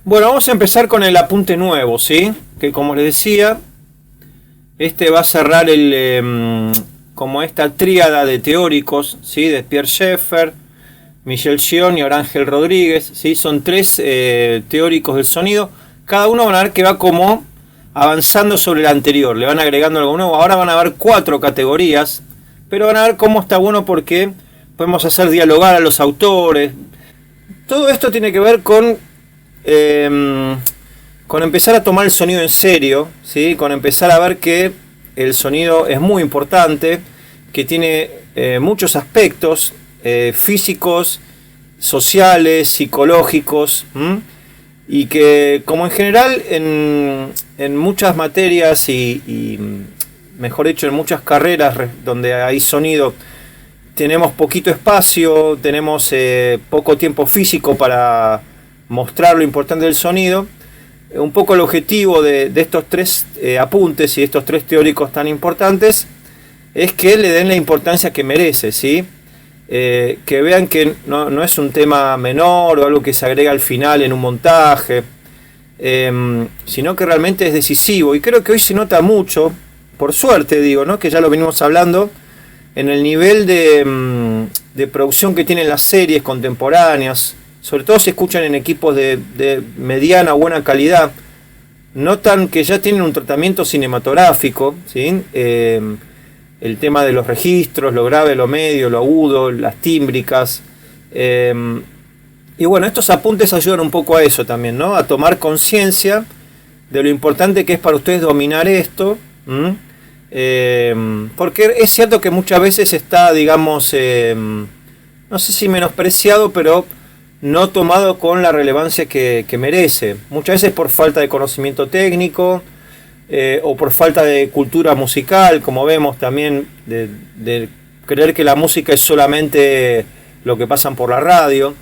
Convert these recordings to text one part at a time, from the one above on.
Bueno, vamos a empezar con el apunte nuevo, ¿sí? Que como les decía, este va a cerrar como esta tríada de teóricos, ¿sí? De Pierre Schaeffer, Michel Gion y Orangel Rodríguez, ¿sí? Son tres teóricos del sonido. Cada uno van a ver que va como avanzando sobre el anterior, le van agregando algo nuevo. Ahora van a ver 4 categorías, pero van a ver cómo está bueno porque podemos hacer dialogar a los autores. Todo esto tiene que ver con empezar a tomar el sonido en serio, ¿sí? Con empezar a ver que el sonido es muy importante, que tiene muchos aspectos físicos, sociales, psicológicos, y que como en general en muchas materias y mejor dicho en muchas carreras donde hay sonido, tenemos poquito espacio, tenemos poco tiempo físico para mostrar lo importante del sonido. Un poco el objetivo de estos tres apuntes y estos tres teóricos tan importantes es que le den la importancia que merece, ¿sí? Que vean que no es un tema menor o algo que se agrega al final en un montaje, sino que realmente es decisivo. Y creo que hoy se nota mucho, por suerte digo, ¿no? Que ya lo venimos hablando, en el nivel de producción que tienen las series contemporáneas, sobre todo si escuchan en equipos de mediana o buena calidad, notan que ya tienen un tratamiento cinematográfico, ¿sí? El tema de los registros, lo grave, lo medio, lo agudo, las tímbricas. Y bueno, estos apuntes ayudan un poco a eso también, ¿no? A tomar conciencia de lo importante que es para ustedes dominar esto. Porque es cierto que muchas veces está, digamos, no sé si menospreciado, pero no tomado con la relevancia que merece. Muchas veces por falta de conocimiento técnico, o por falta de cultura musical, como vemos también, de creer que la música es solamente lo que pasan por la radio,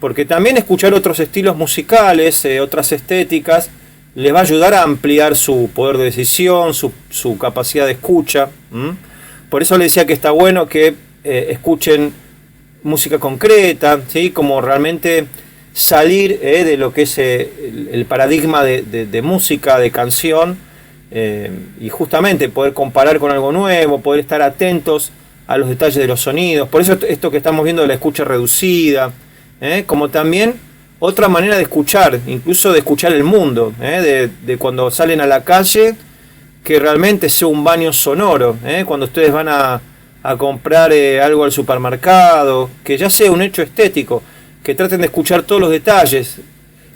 porque también escuchar otros estilos musicales, otras estéticas, les va a ayudar a ampliar su poder de decisión, su capacidad de escucha. Por eso les decía que está bueno que escuchen música concreta, ¿sí? Como realmente salir de lo que es el paradigma de música, de canción, y justamente poder comparar con algo nuevo, poder estar atentos a los detalles de los sonidos. Por eso esto que estamos viendo de la escucha reducida, como también otra manera de escuchar, incluso de escuchar el mundo, de cuando salen a la calle, que realmente sea un baño sonoro, cuando ustedes van a comprar algo al supermercado, que ya sea un hecho estético, que traten de escuchar todos los detalles,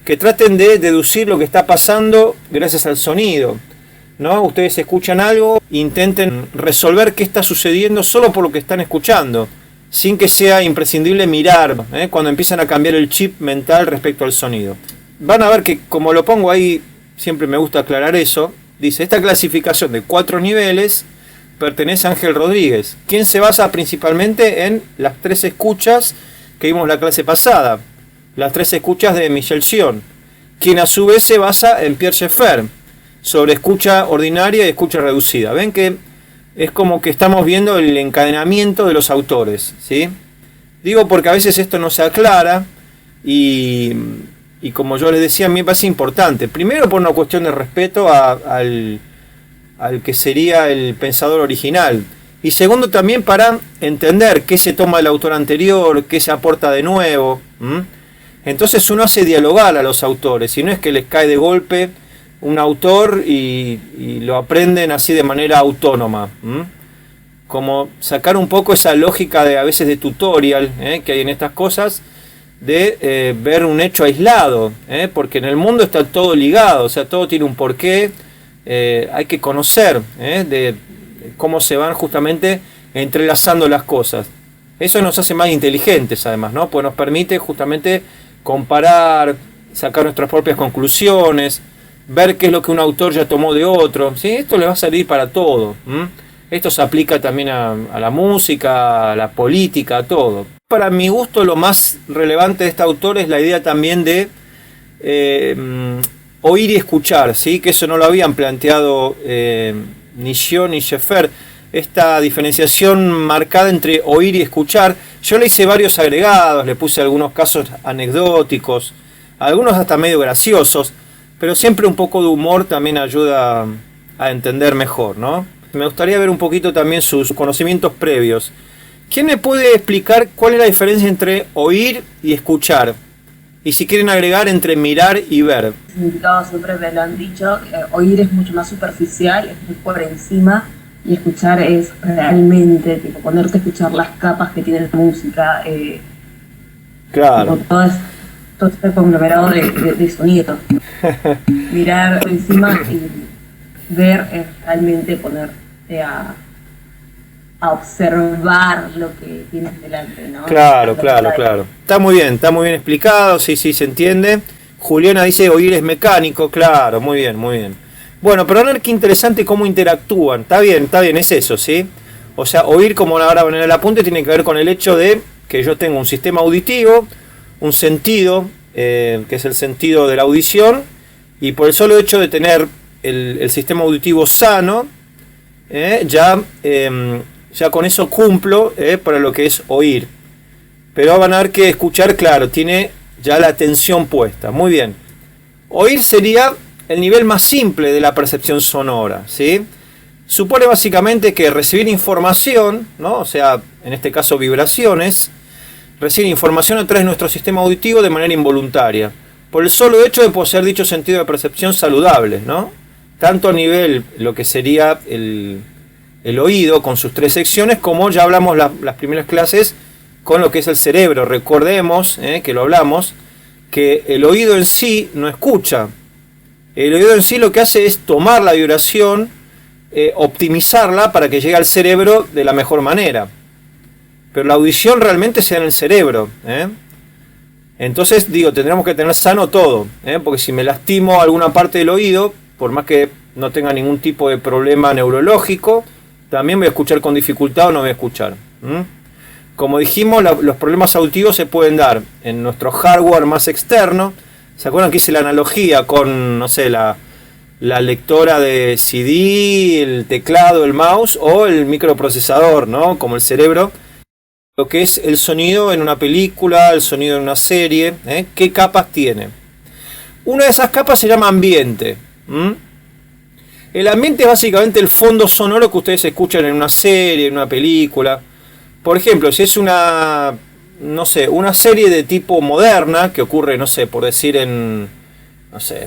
que traten de deducir lo que está pasando gracias al sonido, ¿no? Ustedes escuchan algo, intenten resolver qué está sucediendo solo por lo que están escuchando, sin que sea imprescindible mirar, cuando empiezan a cambiar el chip mental respecto al sonido. Van a ver que, como lo pongo ahí, siempre me gusta aclarar eso, dice, esta clasificación de 4 niveles pertenece a Ángel Rodríguez, quien se basa principalmente en las 3 escuchas que vimos la clase pasada, las 3 escuchas de Michel Gion, quien a su vez se basa en Pierre Schaeffer, sobre escucha ordinaria y escucha reducida. Ven que es como que estamos viendo el encadenamiento de los autores, ¿sí? Digo porque a veces esto no se aclara y como yo les decía, a mí me parece importante. Primero por una cuestión de respeto al que sería el pensador original. Y segundo también para entender qué se toma del autor anterior, qué se aporta de nuevo. Entonces uno hace dialogar a los autores, y no es que les cae de golpe un autor y lo aprenden así de manera autónoma. Como sacar un poco esa lógica de a veces de tutorial que hay en estas cosas, de ver un hecho aislado, porque en el mundo está todo ligado, o sea, todo tiene un porqué. Hay que conocer de cómo se van justamente entrelazando las cosas. Eso nos hace más inteligentes además, ¿no? Pues nos permite justamente comparar, sacar nuestras propias conclusiones, ver qué es lo que un autor ya tomó de otro, ¿sí? Esto le va a servir para todo. Esto se aplica también a la música, a la política, a todo. Para mi gusto, lo más relevante de este autor es la idea también de oír y escuchar, ¿sí? Que eso no lo habían planteado ni Gion ni Schaeffer. Esta diferenciación marcada entre oír y escuchar. Yo le hice varios agregados, le puse algunos casos anecdóticos, algunos hasta medio graciosos, pero siempre un poco de humor también ayuda a entender mejor, ¿no? Me gustaría ver un poquito también sus conocimientos previos. ¿Quién me puede explicar cuál es la diferencia entre oír y escuchar? Y si quieren agregar entre mirar y ver. Significado siempre me lo han dicho, oír es mucho más superficial, es muy por encima, y escuchar es realmente, tipo, ponerte a escuchar las capas que tiene la música, claro. Tipo, todo este conglomerado de sonido. Mirar por encima y ver es realmente ponerte a observar lo que tienes delante, ¿no? Claro. Está muy bien explicado, sí, se entiende. Juliana dice oír es mecánico, claro, muy bien. Bueno, pero ver qué interesante cómo interactúan. Está bien, es eso, ¿sí? O sea, oír, como ahora van en el apunte, tiene que ver con el hecho de que yo tengo un sistema auditivo, un sentido, que es el sentido de la audición, y por el solo hecho de tener el sistema auditivo sano, ya con eso cumplo para lo que es oír. Pero van a ver que escuchar, claro, tiene ya la atención puesta. Muy bien. Oír sería el nivel más simple de la percepción sonora, ¿sí? Supone básicamente que recibir información, ¿no? O sea, en este caso vibraciones, recibir información a través de nuestro sistema auditivo de manera involuntaria, por el solo hecho de poseer dicho sentido de percepción saludable, ¿no? Tanto a nivel lo que sería el oído con sus 3 secciones, como ya hablamos las primeras clases con lo que es el cerebro. Recordemos, que lo hablamos, que el oído en sí no escucha. El oído en sí lo que hace es tomar la vibración, optimizarla para que llegue al cerebro de la mejor manera. Pero la audición realmente se da en el cerebro. Entonces, tendremos que tener sano todo, porque si me lastimo alguna parte del oído, por más que no tenga ningún tipo de problema neurológico, también voy a escuchar con dificultad o no voy a escuchar. Como dijimos, los problemas auditivos se pueden dar en nuestro hardware más externo. ¿Se acuerdan que hice la analogía con, no sé, la lectora de CD, el teclado, el mouse o el microprocesador, ¿no? Como el cerebro. Lo que es el sonido en una película, el sonido en una serie, ¿qué capas tiene? Una de esas capas se llama ambiente. El ambiente es básicamente el fondo sonoro que ustedes escuchan en una serie, en una película. Por ejemplo, si es una serie de tipo moderna, que ocurre, no sé, por decir en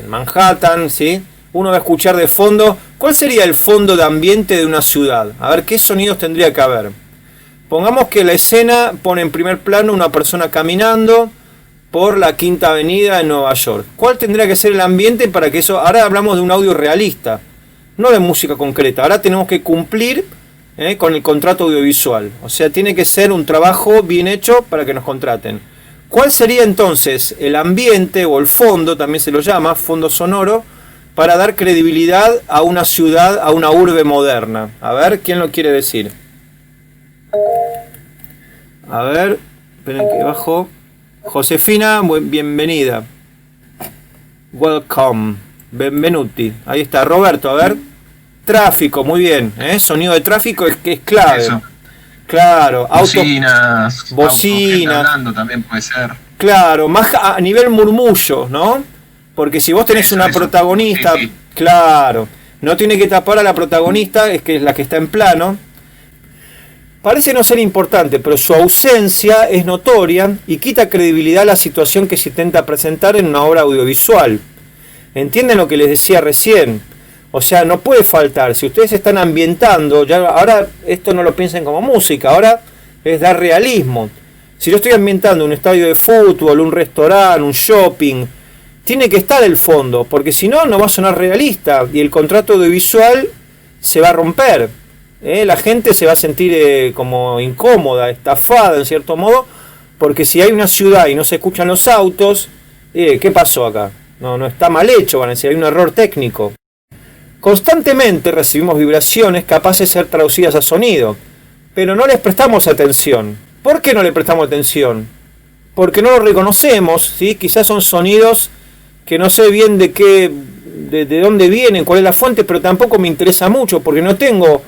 Manhattan, ¿sí? Uno va a escuchar de fondo. ¿Cuál sería el fondo de ambiente de una ciudad? A ver, ¿qué sonidos tendría que haber? Pongamos que la escena pone en primer plano una persona caminando por la Quinta Avenida en Nueva York. ¿Cuál tendría que ser el ambiente para que eso? Ahora hablamos de un audio realista, no de música concreta. Ahora tenemos que cumplir con el contrato audiovisual. O sea, tiene que ser un trabajo bien hecho para que nos contraten. ¿Cuál sería entonces el ambiente o el fondo, también se lo llama, fondo sonoro, para dar credibilidad a una ciudad, a una urbe moderna? A ver, ¿quién lo quiere decir? A ver, esperen que bajo. Josefina, bienvenida. Welcome. Benvenuti. Ahí está. Roberto, a ver. Tráfico, muy bien. Sonido de tráfico es que es clave. Eso. Claro. Bocinas. Bocinas. Hablando también puede ser. Claro, más a nivel murmullo, ¿no? Porque si vos tenés una protagonista, sí. Claro, no tiene que tapar a la protagonista, es que es la que está en plano. Parece no ser importante, pero su ausencia es notoria y quita credibilidad a la situación que se intenta presentar en una obra audiovisual. ¿Entienden lo que les decía recién? O sea, no puede faltar. Si ustedes están ambientando, ya ahora esto no lo piensen como música, ahora es dar realismo. Si yo estoy ambientando un estadio de fútbol, un restaurante, un shopping, tiene que estar el fondo, porque si no, no va a sonar realista y el contrato audiovisual se va a romper. La gente se va a sentir como incómoda, estafada en cierto modo, porque si hay una ciudad y no se escuchan los autos, ¿qué pasó acá? No está mal hecho, van a decir, hay un error técnico. Constantemente recibimos vibraciones capaces de ser traducidas a sonido, pero no les prestamos atención. ¿Por qué no le prestamos atención? Porque no lo reconocemos, ¿sí? Quizás son sonidos que no sé bien de dónde vienen, cuál es la fuente, pero tampoco me interesa mucho, porque no tengo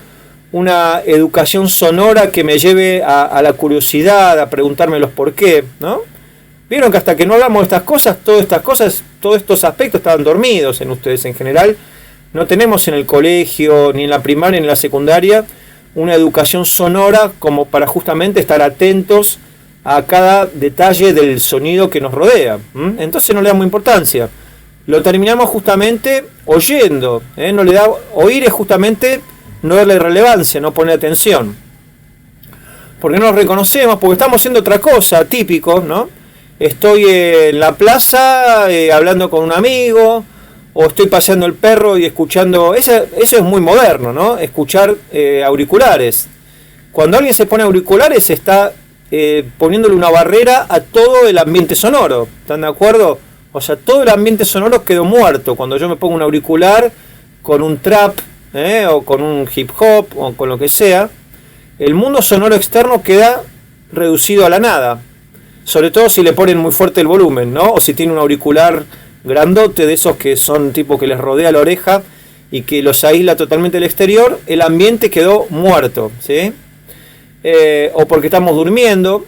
una educación sonora que me lleve a la curiosidad, a preguntarme los por qué, ¿no? Vieron que hasta que no hablamos de todas estas cosas, todos estos aspectos estaban dormidos en ustedes en general. No tenemos en el colegio, ni en la primaria, ni en la secundaria, una educación sonora como para justamente estar atentos a cada detalle del sonido que nos rodea. Entonces no le damos importancia. Lo terminamos justamente oyendo. No le da, oír es justamente no darle relevancia, no poner atención. Porque no nos reconocemos, porque estamos haciendo otra cosa, típico, ¿no? Estoy en la plaza hablando con un amigo, o estoy paseando el perro y escuchando. Eso es muy moderno, ¿no? Escuchar auriculares. Cuando alguien se pone auriculares está poniéndole una barrera a todo el ambiente sonoro. ¿Están de acuerdo? O sea, todo el ambiente sonoro quedó muerto cuando yo me pongo un auricular con un trap, o con un hip hop, o con lo que sea. El mundo sonoro externo queda reducido a la nada. Sobre todo si le ponen muy fuerte el volumen, ¿no? O si tiene un auricular grandote de esos que son tipo que les rodea la oreja y que los aísla totalmente del exterior, el ambiente quedó muerto, ¿sí? O porque estamos durmiendo,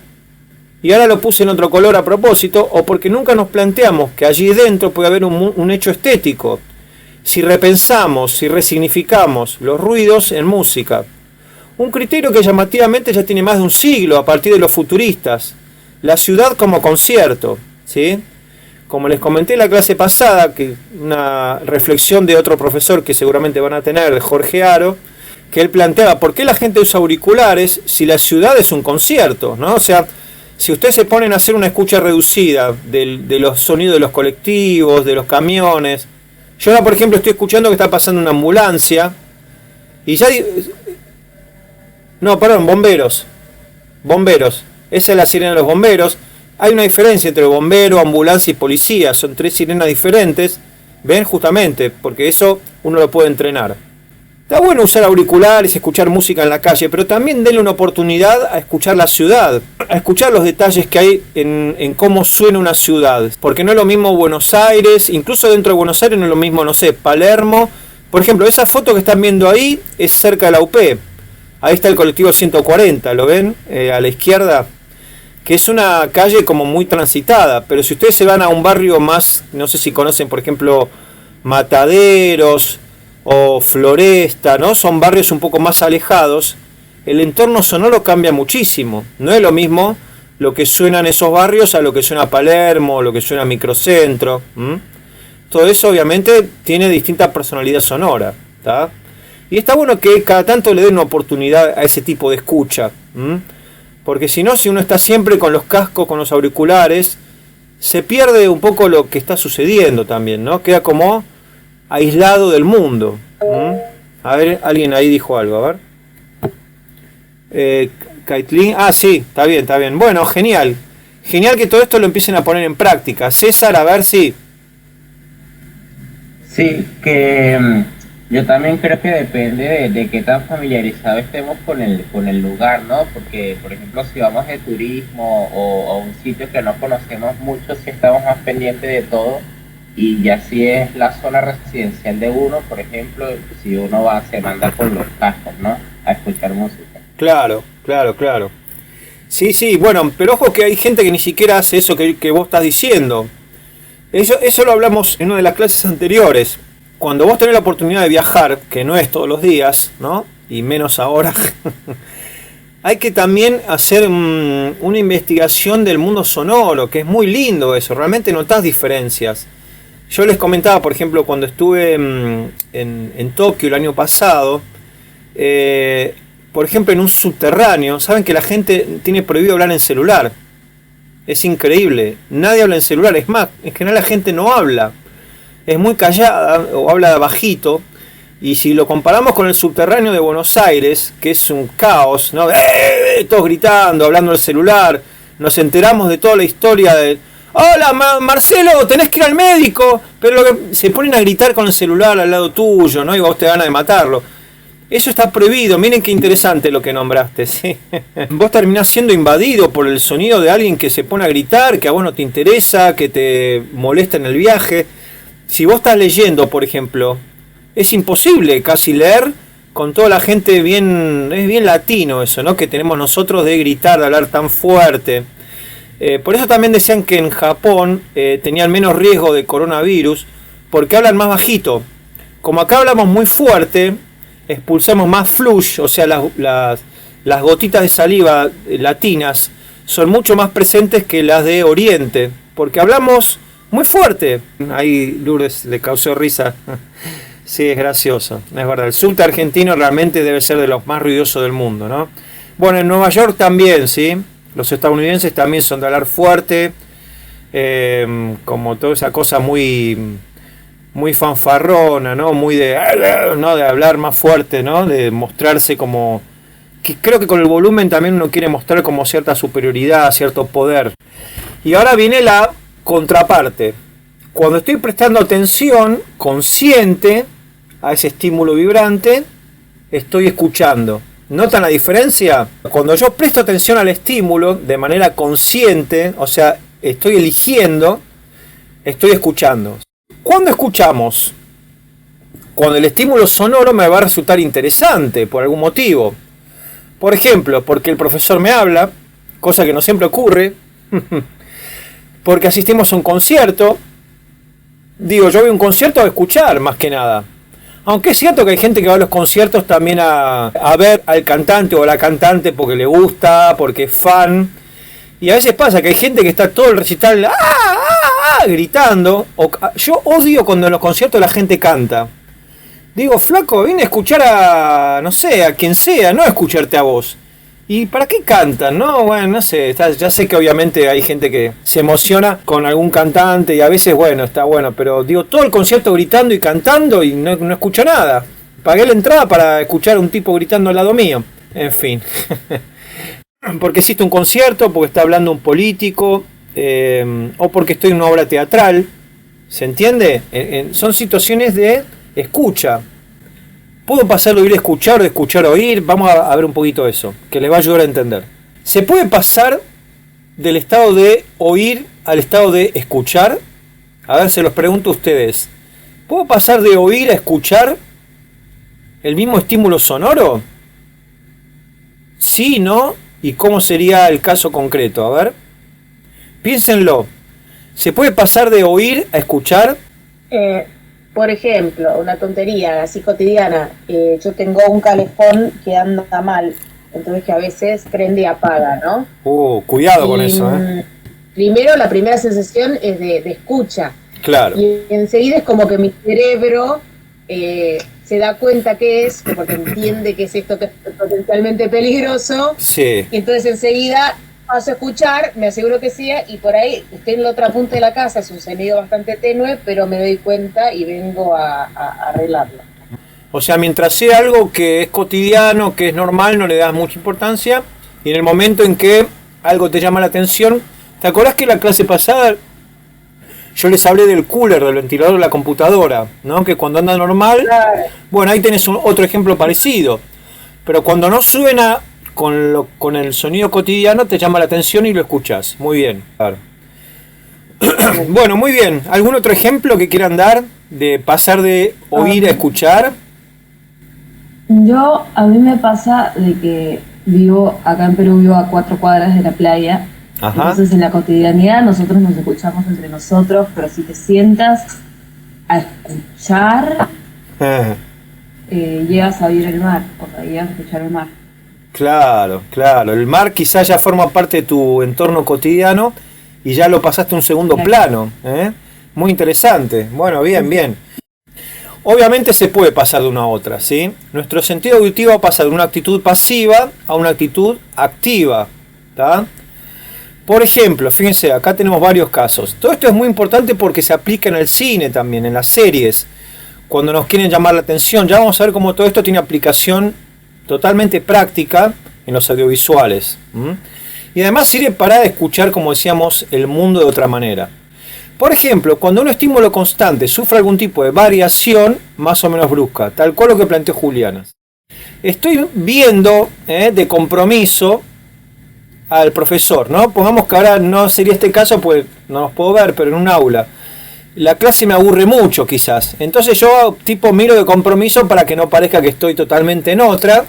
y ahora lo puse en otro color a propósito, o porque nunca nos planteamos que allí dentro puede haber un hecho estético. Si repensamos, si resignificamos los ruidos en música, un criterio que llamativamente ya tiene más de un siglo a partir de los futuristas, la ciudad como concierto, ¿sí? Como les comenté en la clase pasada, que una reflexión de otro profesor que seguramente van a tener, de Jorge Aro, que él planteaba, ¿por qué la gente usa auriculares si la ciudad es un concierto, ¿no? O sea, si ustedes se ponen a hacer una escucha reducida de los sonidos de los colectivos, de los camiones. Yo ahora, por ejemplo, estoy escuchando que está pasando una ambulancia y ya... No, perdón, bomberos. Bomberos. Esa es la sirena de los bomberos. Hay una diferencia entre bombero, ambulancia y policía. Son 3 sirenas diferentes. ¿Ven? Justamente, porque eso uno lo puede entrenar. Está bueno usar auriculares, escuchar música en la calle, pero también denle una oportunidad a escuchar la ciudad, a escuchar los detalles que hay en cómo suena una ciudad. Porque no es lo mismo Buenos Aires, incluso dentro de Buenos Aires no es lo mismo, no sé, Palermo. Por ejemplo, esa foto que están viendo ahí es cerca de la UP. Ahí está el colectivo 140, ¿lo ven? A la izquierda. Que es una calle como muy transitada, pero si ustedes se van a un barrio más, no sé si conocen, por ejemplo, Mataderos o Floresta, ¿no? Son barrios un poco más alejados. El entorno sonoro cambia muchísimo. No es lo mismo lo que suena en esos barrios a lo que suena Palermo, lo que suena Microcentro. Todo eso obviamente tiene distinta personalidad sonora, ¿tá? Y está bueno que cada tanto le den una oportunidad a ese tipo de escucha. Porque si no, si uno está siempre con los cascos, con los auriculares, se pierde un poco lo que está sucediendo también, ¿no? Queda como aislado del mundo. A ver, alguien ahí dijo algo, a ver. Caitlin, sí, está bien. Bueno, genial. Genial que todo esto lo empiecen a poner en práctica. César, a ver si... Sí, que yo también creo que depende de qué tan familiarizados estemos con el lugar, ¿no? Porque, por ejemplo, si vamos de turismo o a un sitio que no conocemos mucho, si estamos más pendientes de todo. Y ya si es la zona residencial de uno, por ejemplo, si uno se manda con los cascos, ¿no? A escuchar música. Claro. Sí, bueno, pero ojo que hay gente que ni siquiera hace eso que vos estás diciendo. Eso lo hablamos en una de las clases anteriores. Cuando vos tenés la oportunidad de viajar, que no es todos los días, ¿no? Y menos ahora, hay que también hacer una investigación del mundo sonoro, que es muy lindo eso, realmente notás diferencias. Yo les comentaba, por ejemplo, cuando estuve en Tokio el año pasado, por ejemplo, en un subterráneo, saben que la gente tiene prohibido hablar en celular. Es increíble, nadie habla en celular, es más, en general la gente no habla. Es muy callada o habla bajito. Y si lo comparamos con el subterráneo de Buenos Aires, que es un caos, ¿no? Todos gritando, hablando del celular. Nos enteramos de toda la historia de... Hola, Marcelo, tenés que ir al médico. Pero se ponen a gritar con el celular al lado tuyo, ¿no? Y vos te dan ganas de matarlo. Eso está prohibido. Miren qué interesante lo que nombraste, ¿sí? Vos terminás siendo invadido por el sonido de alguien que se pone a gritar, que a vos no te interesa, que te molesta en el viaje. Si vos estás leyendo, por ejemplo, es imposible casi leer con toda la gente bien... Es bien latino eso, ¿no? Que tenemos nosotros de gritar, de hablar tan fuerte. Por eso también decían que en Japón tenían menos riesgo de coronavirus, porque hablan más bajito. Como acá hablamos muy fuerte, expulsamos más flush, o sea, las gotitas de saliva latinas son mucho más presentes que las de Oriente, porque hablamos muy fuerte. Ahí Lourdes le causó risa. Sí, es gracioso, es verdad. El subte argentino realmente debe ser de los más ruidosos del mundo, ¿no? Bueno, en Nueva York también, ¿sí? Los estadounidenses también son de hablar fuerte, como toda esa cosa muy, muy fanfarrona, ¿no? Muy de hablar más fuerte, ¿no? De mostrarse como... que creo que con el volumen también uno quiere mostrar como cierta superioridad, cierto poder. Y ahora viene la contraparte. Cuando estoy prestando atención consciente a ese estímulo vibrante, estoy escuchando. ¿Notan la diferencia? Cuando yo presto atención al estímulo de manera consciente, o sea, estoy eligiendo, estoy escuchando. ¿Cuándo escuchamos? Cuando el estímulo sonoro me va a resultar interesante, por algún motivo. Por ejemplo, porque el profesor me habla, cosa que no siempre ocurre, porque asistimos a un concierto. Digo, yo voy a un concierto a escuchar, más que nada. Aunque es cierto que hay gente que va a los conciertos también a ver al cantante o a la cantante porque le gusta, porque es fan. Y a veces pasa que hay gente que está todo el recital gritando. Yo odio cuando en los conciertos la gente canta. Digo, flaco, vine a escuchar a, no sé, a quien sea, no a escucharte a vos. ¿Y para qué cantan? No, bueno, no sé, ya sé que obviamente hay gente que se emociona con algún cantante y a veces, bueno, está bueno, pero digo, todo el concierto gritando y cantando y no escucho nada. Pagué la entrada para escuchar a un tipo gritando al lado mío. En fin. Porque existe un concierto, porque está hablando un político, o porque estoy en una obra teatral. ¿Se entiende? Son situaciones de escucha. ¿Puedo pasar de oír a escuchar o de escuchar a oír? Vamos a ver un poquito eso, que les va a ayudar a entender. ¿Se puede pasar del estado de oír al estado de escuchar? A ver, se los pregunto a ustedes. ¿Puedo pasar de oír a escuchar el mismo estímulo sonoro? Sí, ¿no? ¿Y cómo sería el caso concreto? A ver, piénsenlo. ¿Se puede pasar de oír a escuchar? Por ejemplo, una tontería así cotidiana, yo tengo un calefón que anda mal, entonces que a veces prende y apaga, ¿no? Cuidado con eso, ¿eh? Primero, la primera sensación es de escucha. Claro. Y enseguida es como que mi cerebro se da cuenta que es, porque entiende que es esto que es potencialmente peligroso. Sí. Y entonces enseguida paso a escuchar, me aseguro que sea, y por ahí estoy en la otra punta de la casa, es un sonido bastante tenue, pero me doy cuenta y vengo a arreglarlo. O sea, mientras sea algo que es cotidiano, que es normal, no le das mucha importancia, y en el momento en que algo te llama la atención, ¿te acordás que en la clase pasada yo les hablé del cooler, del ventilador de la computadora, ¿no? Que cuando anda normal, claro. Bueno, ahí tenés otro ejemplo parecido, pero cuando no suena con el sonido cotidiano te llama la atención y lo escuchas. Muy bien. Claro. Bueno, muy bien. ¿Algún otro ejemplo que quieran dar de pasar de oír a escuchar? A mí me pasa de que vivo acá en Perú, vivo a 4 cuadras de la playa. Ajá. Entonces en la cotidianidad nosotros nos escuchamos entre nosotros, pero si te sientas a escuchar, llegas a oír el mar, o sea, llegas a escuchar el mar. Claro, claro. El mar quizás ya forma parte de tu entorno cotidiano y ya lo pasaste a un segundo plano. Muy interesante. Bueno, bien, bien. Obviamente se puede pasar de una a otra, ¿sí? Nuestro sentido auditivo pasa de una actitud pasiva a una actitud activa, ¿tá? Por ejemplo, fíjense, acá tenemos varios casos. Todo esto es muy importante porque se aplica en el cine también, en las series, cuando nos quieren llamar la atención. Ya vamos a ver cómo todo esto tiene aplicación totalmente práctica en los audiovisuales. Y además sirve para escuchar, como decíamos, el mundo de otra manera. Por ejemplo, cuando un estímulo constante sufre algún tipo de variación más o menos brusca, tal cual lo que planteó Juliana. Estoy viendo de compromiso al profesor, ¿no? Pongamos que ahora no sería este caso, pues no los puedo ver, pero en un aula la clase me aburre mucho quizás. Entonces yo tipo miro de compromiso para que no parezca que estoy totalmente en otra.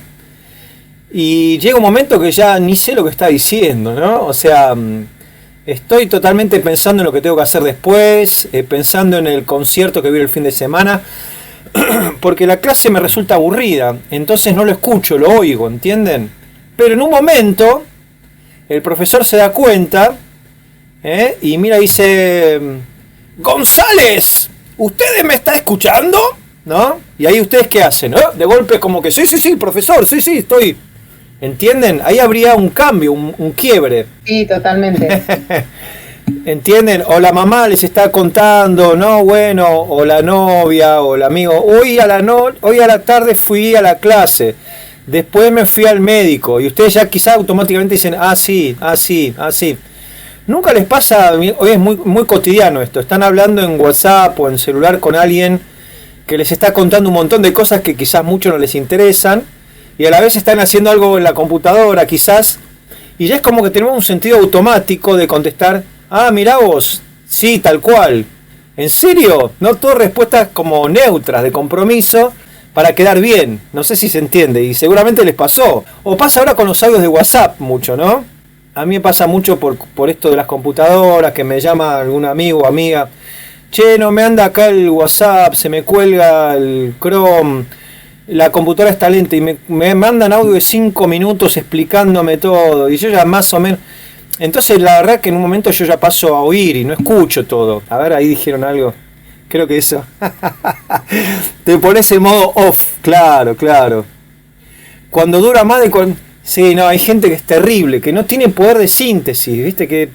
Y llega un momento que ya ni sé lo que está diciendo, ¿no? O sea, Estoy totalmente pensando en lo que tengo que hacer después, pensando en el concierto que viene el fin de semana, porque la clase me resulta aburrida, entonces no lo escucho, lo oigo, ¿entienden? Pero en un momento el profesor se da cuenta, y mira, dice: González, ¿ustedes me están escuchando? ¿No? Y ahí ustedes qué hacen, ¿no? De golpe como que sí, profesor, sí, estoy. ¿Entienden? Ahí habría un cambio, un quiebre. Sí, totalmente. ¿Entienden? O la mamá les está contando, no, bueno, o la novia, o el amigo, hoy a la tarde fui a la clase, después me fui al médico, y ustedes ya quizás automáticamente dicen, sí. Nunca les pasa, hoy es muy cotidiano esto, están hablando en WhatsApp o en celular con alguien que les está contando un montón de cosas que quizás mucho no les interesan, y a la vez están haciendo algo en la computadora quizás, y ya es como que tenemos un sentido automático de contestar: mirá vos, sí, tal cual. ¿En serio? No todas respuestas como neutras, de compromiso, para quedar bien. No sé si se entiende, y seguramente les pasó. O pasa ahora con los audios de WhatsApp mucho, ¿no? A mí me pasa mucho por esto de las computadoras, que me llama algún amigo o amiga: che, no me anda acá el WhatsApp, se me cuelga el Chrome, la computadora está lenta, y me mandan audio de 5 minutos explicándome todo, y yo ya más o menos... Entonces la verdad que en un momento yo ya paso a oír y no escucho todo. A ver, ahí dijeron algo. Creo que eso. Te pones en modo off, claro. Cuando dura más de... Sí, no, hay gente que es terrible, que no tiene poder de síntesis, ¿viste? Que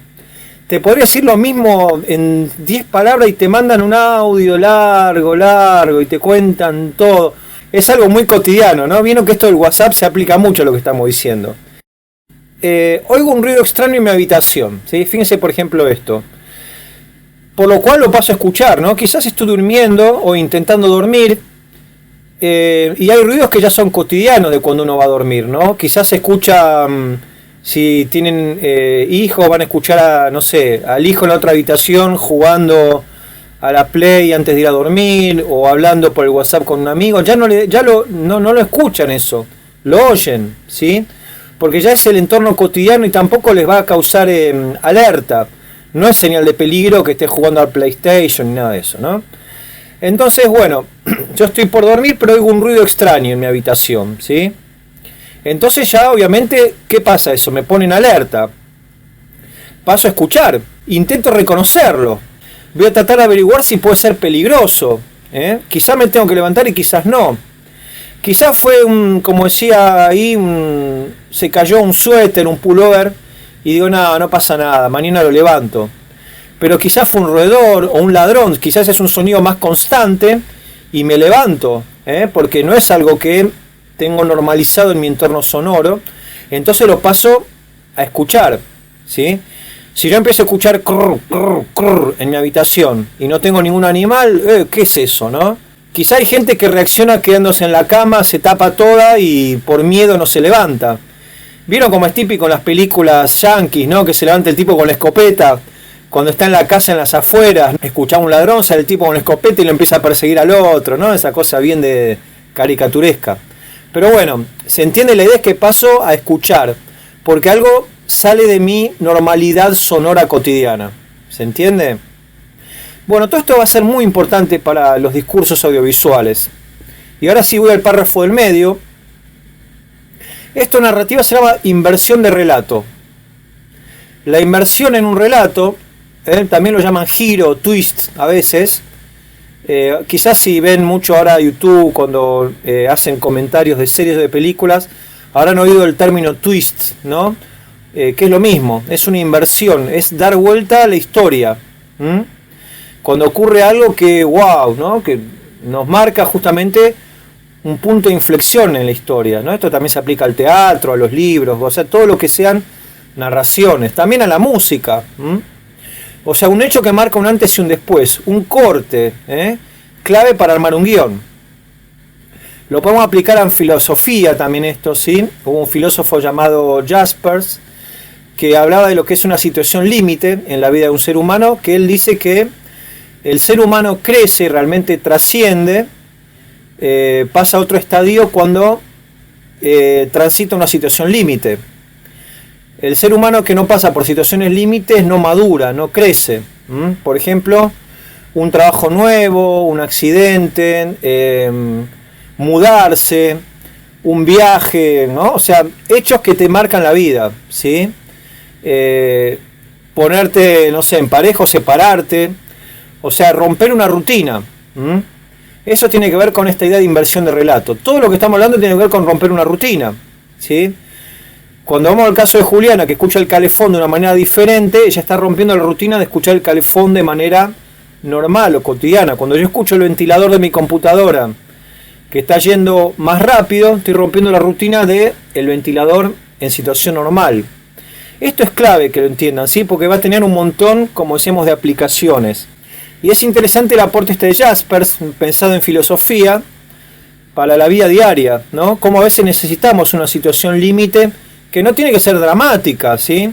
te podría decir lo mismo en 10 palabras y te mandan un audio largo y te cuentan todo. Es algo muy cotidiano, ¿no? Vieron que esto del WhatsApp se aplica mucho a lo que estamos diciendo. Oigo un ruido extraño en mi habitación, ¿sí? Fíjense por ejemplo esto. Por lo cual lo paso a escuchar, ¿no? Quizás estoy durmiendo o intentando dormir, y hay ruidos que ya son cotidianos de cuando uno va a dormir, ¿no? Quizás se escucha, si tienen hijos, van a escuchar al hijo en la otra habitación jugando a la Play antes de ir a dormir, o hablando por el WhatsApp con un amigo. No lo escuchan eso, lo oyen, ¿sí? Porque ya es el entorno cotidiano y tampoco les va a causar alerta. No es señal de peligro que esté jugando al PlayStation ni nada de eso, ¿no? Entonces, bueno, yo estoy por dormir, pero oigo un ruido extraño en mi habitación, ¿sí? Entonces ya, obviamente, ¿qué pasa eso? Me pone en alerta. Paso a escuchar, intento reconocerlo. Voy a tratar de averiguar si puede ser peligroso, Quizás me tengo que levantar y quizás no. Quizás fue como decía ahí, se cayó un suéter, un pullover, y digo, no pasa nada, mañana lo levanto. Pero quizás fue un roedor o un ladrón, quizás es un sonido más constante y me levanto, porque no es algo que tengo normalizado en mi entorno sonoro, entonces lo paso a escuchar, ¿sí? Si yo empiezo a escuchar crrr en mi habitación y no tengo ningún animal, ¿qué es eso, no? Quizá hay gente que reacciona quedándose en la cama, se tapa toda y por miedo no se levanta. ¿Vieron como es típico en las películas yankees, ¿no? Que se levanta el tipo con la escopeta cuando está en la casa en las afueras, escucha a un ladrón, sale el tipo con la escopeta y lo empieza a perseguir al otro, ¿no? Esa cosa bien de caricaturesca. Pero bueno, se entiende, la idea es que paso a escuchar, porque algo sale de mi normalidad sonora cotidiana. ¿Se entiende? Bueno, todo esto va a ser muy importante para los discursos audiovisuales. Y ahora sí voy al párrafo del medio. Esta narrativa se llama inversión de relato. La inversión en un relato, también lo llaman giro, twist a veces. Quizás si ven mucho ahora YouTube cuando hacen comentarios de series de películas, habrán oído el término twist, ¿no? Que es lo mismo, es una inversión, es dar vuelta a la historia. Cuando ocurre algo que, wow, ¿no? Que nos marca justamente un punto de inflexión en la historia, ¿no? Esto también se aplica al teatro, a los libros, o sea, todo lo que sean narraciones, también a la música. O sea, un hecho que marca un antes y un después, un corte, clave para armar un guión. Lo podemos aplicar en filosofía también esto, ¿sí? Hubo un filósofo llamado Jaspers que hablaba de lo que es una situación límite en la vida de un ser humano, que él dice que el ser humano crece, realmente trasciende, pasa a otro estadio cuando transita una situación límite. el ser humano que no pasa por situaciones límites no madura, no crece. Por ejemplo, un trabajo nuevo, un accidente, mudarse, un viaje, ¿no? O sea, hechos que te marcan la vida, ¿sí? Ponerte, no sé, en pareja o separarte, o sea, romper una rutina. Eso tiene que ver con esta idea de inversión de relato. Todo lo que estamos hablando tiene que ver con romper una rutina, ¿sí? Cuando vamos al caso de Juliana, que escucha el calefón de una manera diferente, ella está rompiendo la rutina de escuchar el calefón de manera normal o cotidiana. Cuando yo escucho el ventilador de mi computadora que está yendo más rápido, estoy rompiendo la rutina de el ventilador en situación normal. Esto es clave que lo entiendan, ¿sí? Porque va a tener un montón, como decíamos, de aplicaciones. Y es interesante el aporte este de Jaspers, pensado en filosofía, para la vida diaria, ¿no? Como a veces necesitamos una situación límite que no tiene que ser dramática, ¿sí?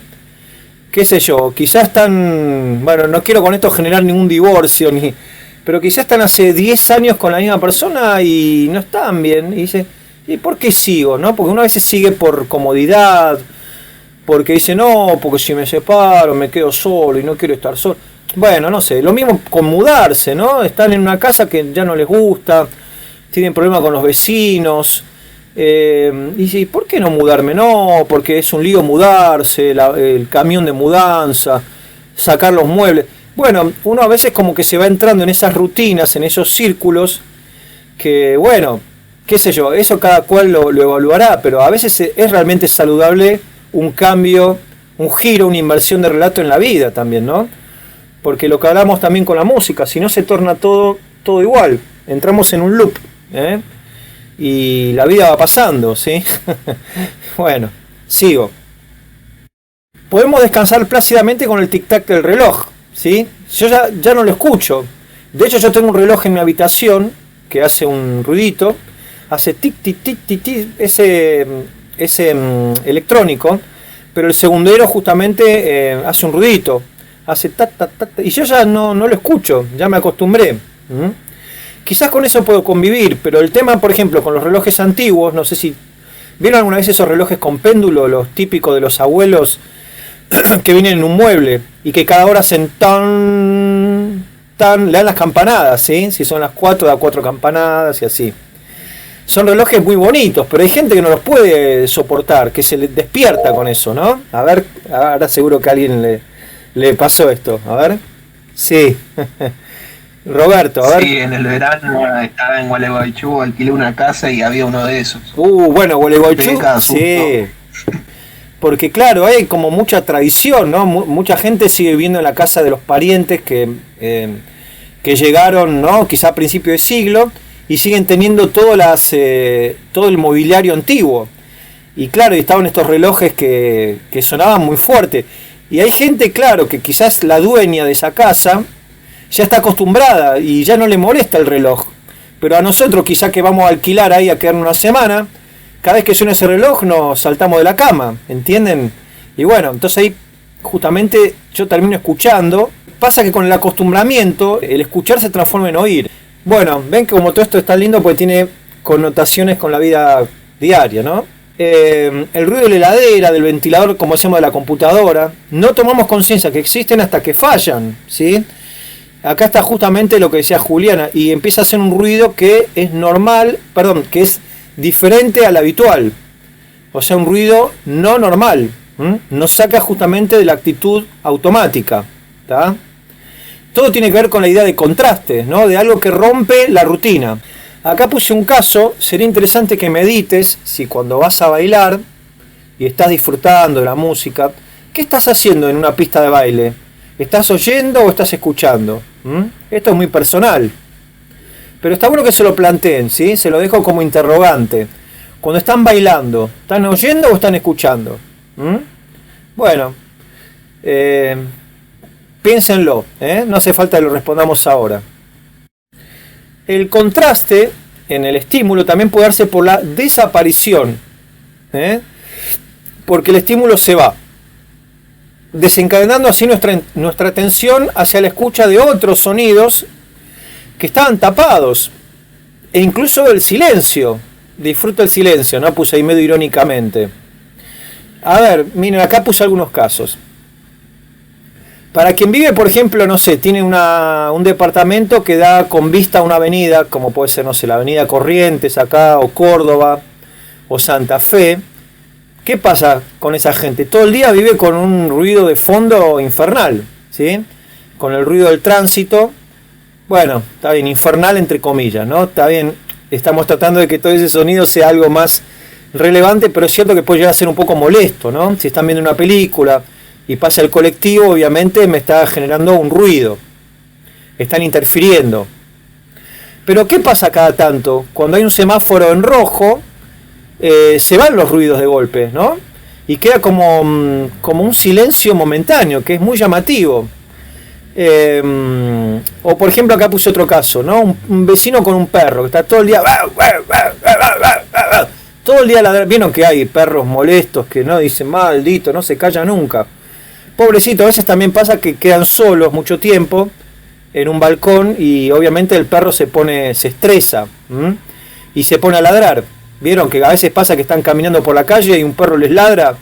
Qué sé yo, quizás están, bueno, no quiero con esto generar ningún divorcio, pero quizás están hace 10 años con la misma persona y no están bien. Y dice, ¿y por qué sigo? ¿No? Porque uno a veces sigue por comodidad, porque dice, no, porque si me separo me quedo solo y no quiero estar solo. Bueno, no sé, lo mismo con mudarse, ¿no? Están en una casa que ya no les gusta, tienen problemas con los vecinos. Y dice, ¿por qué no mudarme? No, porque es un lío mudarse, el camión de mudanza, sacar los muebles. Bueno, uno a veces como que se va entrando en esas rutinas, en esos círculos, que bueno, qué sé yo, eso cada cual lo evaluará, pero a veces es realmente saludable un cambio, un giro, una inversión de relato en la vida también, ¿no? Porque lo que hablamos también con la música, si no se torna todo igual, entramos en un loop, ¿eh? Y la vida va pasando, ¿sí? Bueno, sigo. Podemos descansar plácidamente con el tic-tac del reloj, ¿sí? Yo ya no lo escucho. De hecho, yo tengo un reloj en mi habitación que hace un ruidito, hace tic-tic-tic-tic, ese electrónico, pero el segundero justamente hace un ruidito, hace ta, y yo ya no lo escucho, ya me acostumbré. Quizás con eso puedo convivir, pero el tema, por ejemplo, con los relojes antiguos, no sé si vieron alguna vez esos relojes con péndulo, los típicos de los abuelos que vienen en un mueble y que cada hora hacen tan, le dan las campanadas, ¿sí? Si son las 4, da 4 campanadas y así. Son relojes muy bonitos, pero hay gente que no los puede soportar, que se le despierta con eso, ¿no? A ver, ahora seguro que a alguien le pasó esto, a ver. Sí. Roberto, a ver. Sí, en el verano estaba en Gualeguaychú, alquilé una casa y había uno de esos. Bueno, Gualeguaychú, sí. Porque claro, hay como mucha tradición, ¿no? Mucha gente sigue viviendo en la casa de los parientes que llegaron, ¿no? Quizá a principios de siglo, y siguen teniendo todo el mobiliario antiguo. Y claro, estaban estos relojes que sonaban muy fuerte. Y hay gente, claro, que quizás la dueña de esa casa ya está acostumbrada y ya no le molesta el reloj. Pero a nosotros, quizá que vamos a alquilar ahí a quedarnos una semana, cada vez que suena ese reloj nos saltamos de la cama, ¿entienden? Y bueno, entonces ahí justamente yo termino escuchando. Pasa que con el acostumbramiento, el escuchar se transforma en oír. Bueno, ven que como todo esto está lindo porque tiene connotaciones con la vida diaria, ¿no? El ruido de la heladera, del ventilador, como decimos, de la computadora, no tomamos conciencia que existen hasta que fallan, ¿sí? Acá está justamente lo que decía Juliana, y empieza a hacer un ruido que es normal, que es diferente al habitual. O sea, un ruido no normal. Nos saca justamente de la actitud automática. ¿Tá? Todo tiene que ver con la idea de contraste, ¿no? De algo que rompe la rutina. Acá puse un caso, sería interesante que medites si cuando vas a bailar y estás disfrutando de la música, ¿qué estás haciendo en una pista de baile? ¿Estás oyendo o estás escuchando? Esto es muy personal. Pero está bueno que se lo planteen, ¿sí? Se lo dejo como interrogante. Cuando están bailando, ¿están oyendo o están escuchando? Bueno, piénsenlo, no hace falta que lo respondamos ahora. El contraste en el estímulo también puede darse por la desaparición, porque el estímulo se va, desencadenando así nuestra atención hacia la escucha de otros sonidos que estaban tapados, e incluso el silencio. Disfruta el silencio, ¿no? Puse ahí medio irónicamente. A ver, miren, acá puse algunos casos. Para quien vive, por ejemplo, no sé, tiene un departamento que da con vista a una avenida, como puede ser, no sé, la avenida Corrientes acá, o Córdoba, o Santa Fe. ¿Qué pasa con esa gente? Todo el día vive con un ruido de fondo infernal, ¿sí? Con el ruido del tránsito. Bueno, está bien, infernal entre comillas, ¿no? Está bien, estamos tratando de que todo ese sonido sea algo más relevante, pero es cierto que puede llegar a ser un poco molesto, ¿no? Si están viendo una película y pasa el colectivo, obviamente me está generando un ruido. Están interfiriendo. Pero ¿qué pasa cada tanto? Cuando hay un semáforo en rojo, se van los ruidos de golpe, ¿no? Y queda como un silencio momentáneo, que es muy llamativo. O por ejemplo, acá puse otro caso, ¿no? Un vecino con un perro que está todo el día... Todo el día ladrando. Vieron que hay perros molestos que no dicen maldito, no se calla nunca. Pobrecito, a veces también pasa que quedan solos mucho tiempo en un balcón y obviamente el perro se estresa, y se pone a ladrar. Vieron que a veces pasa que están caminando por la calle y un perro les ladra.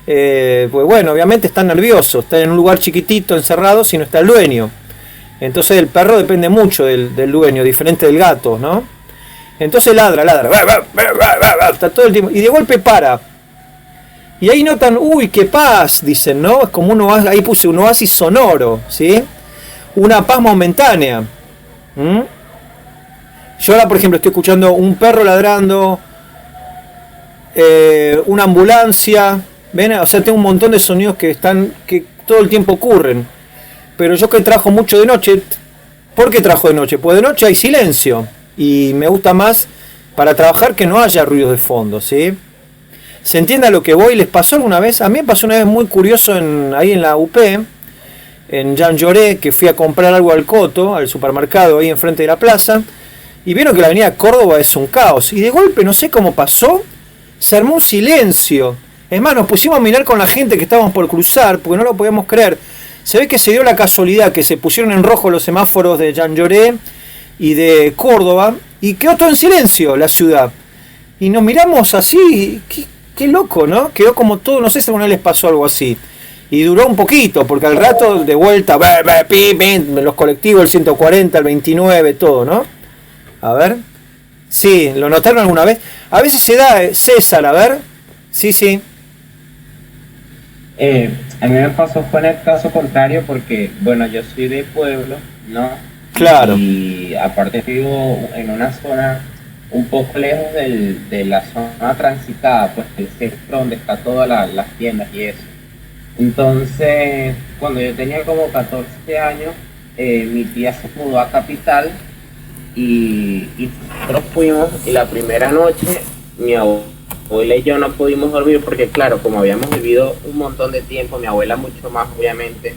Pues bueno, obviamente están nerviosos, están en un lugar chiquitito, encerrados, y no está el dueño. Entonces el perro depende mucho del dueño, diferente del gato, ¿no? Entonces ladra, está todo el tiempo, y de golpe para. Y ahí notan, uy, qué paz, dicen, ¿no? Es como ahí puse un oasis sonoro, ¿sí? Una paz momentánea. Yo ahora, por ejemplo, estoy escuchando un perro ladrando, una ambulancia, ¿ven? O sea, tengo un montón de sonidos que todo el tiempo ocurren. Pero yo que trabajo mucho de noche, ¿por qué trabajo de noche? Pues de noche hay silencio y me gusta más para trabajar que no haya ruidos de fondo, ¿sí? ¿Se entiende a lo que voy? ¿Les pasó alguna vez? A mí me pasó una vez muy curioso ahí en la UP, en Jean Lloré, que fui a comprar algo al Coto, al supermercado ahí enfrente de la plaza, y vieron que la avenida Córdoba es un caos, y de golpe, no sé cómo pasó, se armó un silencio. Es más, nos pusimos a mirar con la gente que estábamos por cruzar, porque no lo podíamos creer. Se ve que se dio la casualidad que se pusieron en rojo los semáforos de Jean Lloré y de Córdoba, y quedó todo en silencio la ciudad. Y nos miramos así, qué loco, ¿no? Quedó como todo, no sé si a alguna vez les pasó algo así. Y duró un poquito, porque al rato de vuelta, los colectivos, el 140, el 29, todo, ¿no? A ver. Sí, ¿lo notaron alguna vez? A veces se da, César, a ver. Sí. A mí me pasó fue en el caso contrario porque, bueno, yo soy de pueblo, ¿no? Claro. Y aparte vivo en una zona un poco lejos de la zona transitada, pues el centro donde está todas las tiendas y eso. Entonces, cuando yo tenía como 14 años, mi tía se mudó a Capital y nosotros fuimos, y la primera noche mi abuela y yo no pudimos dormir porque, claro, como habíamos vivido un montón de tiempo, mi abuela mucho más, obviamente,